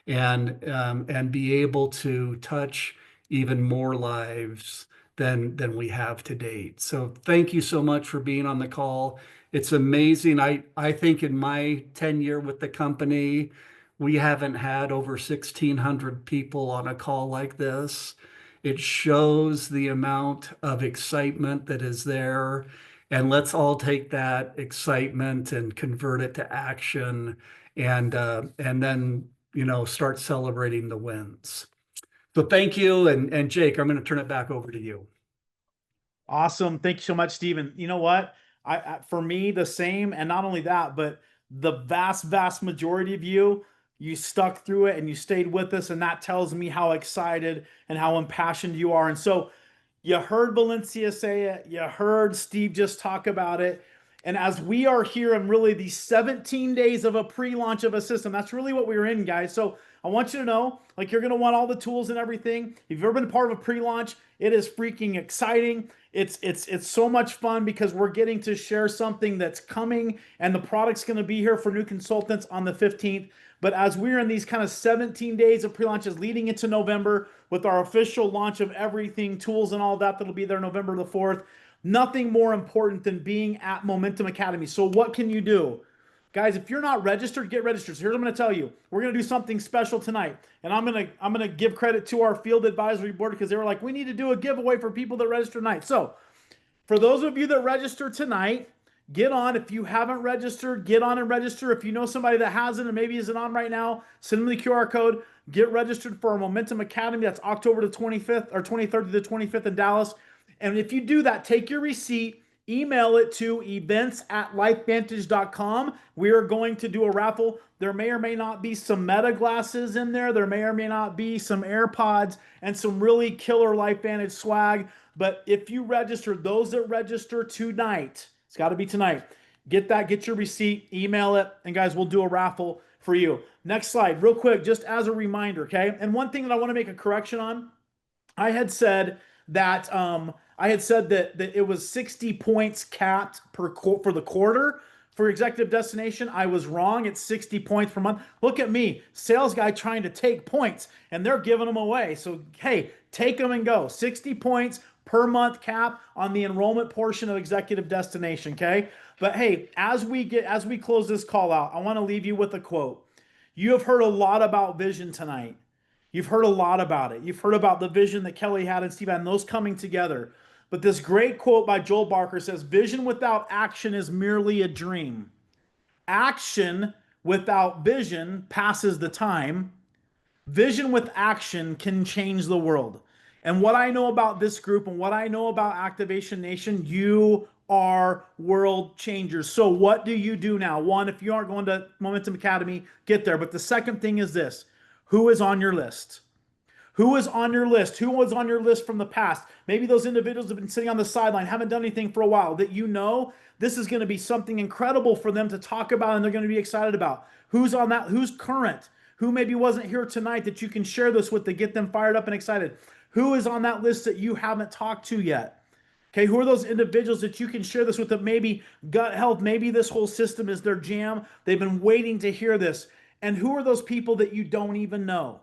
and be able to touch even more lives than we have to date. So thank you so much for being on the call. It's amazing. I think in my tenure with the company, we haven't had over 1,600 people on a call like this. It shows the amount of excitement that is there. And let's all take that excitement and convert it to action, and then, you know, start celebrating the wins. So thank you. And Jake, I'm going to turn it back over to you. Awesome. Thank you so much, Stephen. You know what? I for me, the same. And not only that, but the vast majority of you stuck through it and you stayed with us. And that tells me how excited and how impassioned you are. And so you heard Valencia say it. You heard Steve just talk about it. And as we are here in really these 17 days of a pre-launch of a system, that's really what we're in, guys. So I want you to know, like, you're going to want all the tools and everything. If you've ever been part of a pre-launch, it is freaking exciting. It's so much fun because we're getting to share something that's coming, and the product's going to be here for new consultants on the 15th. But as we're in these kind of 17 days of pre-launches leading into November with our official launch of everything, tools and all that, that'll be there November the 4th, nothing more important than being at Momentum Academy. So what can you do? Guys, if you're not registered, get registered. So here's what I'm going to tell you. We're going to do something special tonight. And I'm going to give credit to our field advisory board because they were like, we need to do a giveaway for people that register tonight. So for those of you that register tonight, get on. If you haven't registered, get on and register. If you know somebody that hasn't and maybe isn't on right now, send them the QR code. Get registered for our Momentum Academy. That's October the 25th or 23rd to the 25th in Dallas. And if you do that, take your receipt, email it to events@lifevantage.com. We are going to do a raffle. There may or may not be some Meta glasses in there. There may or may not be some AirPods and some really killer LifeVantage swag. But if you register, those that register tonight, it's got to be tonight, get that, get your receipt, email it, and guys, we'll do a raffle for you. Next slide, real quick, just as a reminder, okay? And one thing that I want to make a correction on, I had said that that it was 60 points capped for the quarter for Executive Destination. I was wrong. It's 60 points per month. Look at me, sales guy trying to take points, and they're giving them away. So, hey, take them and go. 60 points per month cap on the enrollment portion of Executive Destination, okay? But hey, as we close this call out, I want to leave you with a quote. You have heard a lot about vision tonight. You've heard a lot about it. You've heard about the vision that Kelly had and Steve had, and those coming together. But this great quote by Joel Barker says, vision without action is merely a dream. Action without vision passes the time. Vision with action can change the world. And what I know about this group and what I know about Activation Nation, you are world changers. So what do you do now? One, if you aren't going to Momentum Academy, get there. But the second thing is this. Who is on your list? Who is on your list? Who was on your list from the past? Maybe those individuals have been sitting on the sideline, haven't done anything for a while, that you know this is going to be something incredible for them to talk about and they're going to be excited about. Who's on that? Who's current? Who maybe wasn't here tonight that you can share this with to get them fired up and excited? Who is on that list that you haven't talked to yet? Okay, who are those individuals that you can share this with that maybe gut health, maybe this whole system is their jam. They've been waiting to hear this. And who are those people that you don't even know?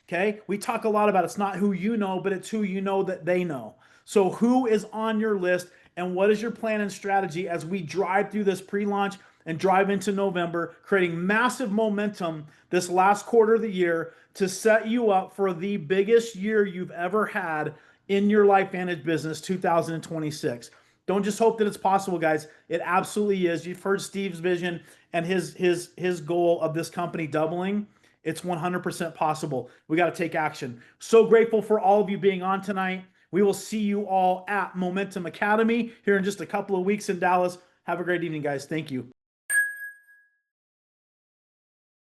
Okay, we talk a lot about it's not who you know, but it's who you know that they know. So who is on your list and what is your plan and strategy as we drive through this pre-launch and drive into November, creating massive momentum this last quarter of the year to set you up for the biggest year you've ever had in your LifeVantage business, 2026. Don't just hope that it's possible, guys. It absolutely is. You've heard Steve's vision and his goal of this company doubling. It's 100% possible. We got to take action. So grateful for all of you being on tonight. We will see you all at Momentum Academy here in just a couple of weeks in Dallas. Have a great evening, guys. Thank you.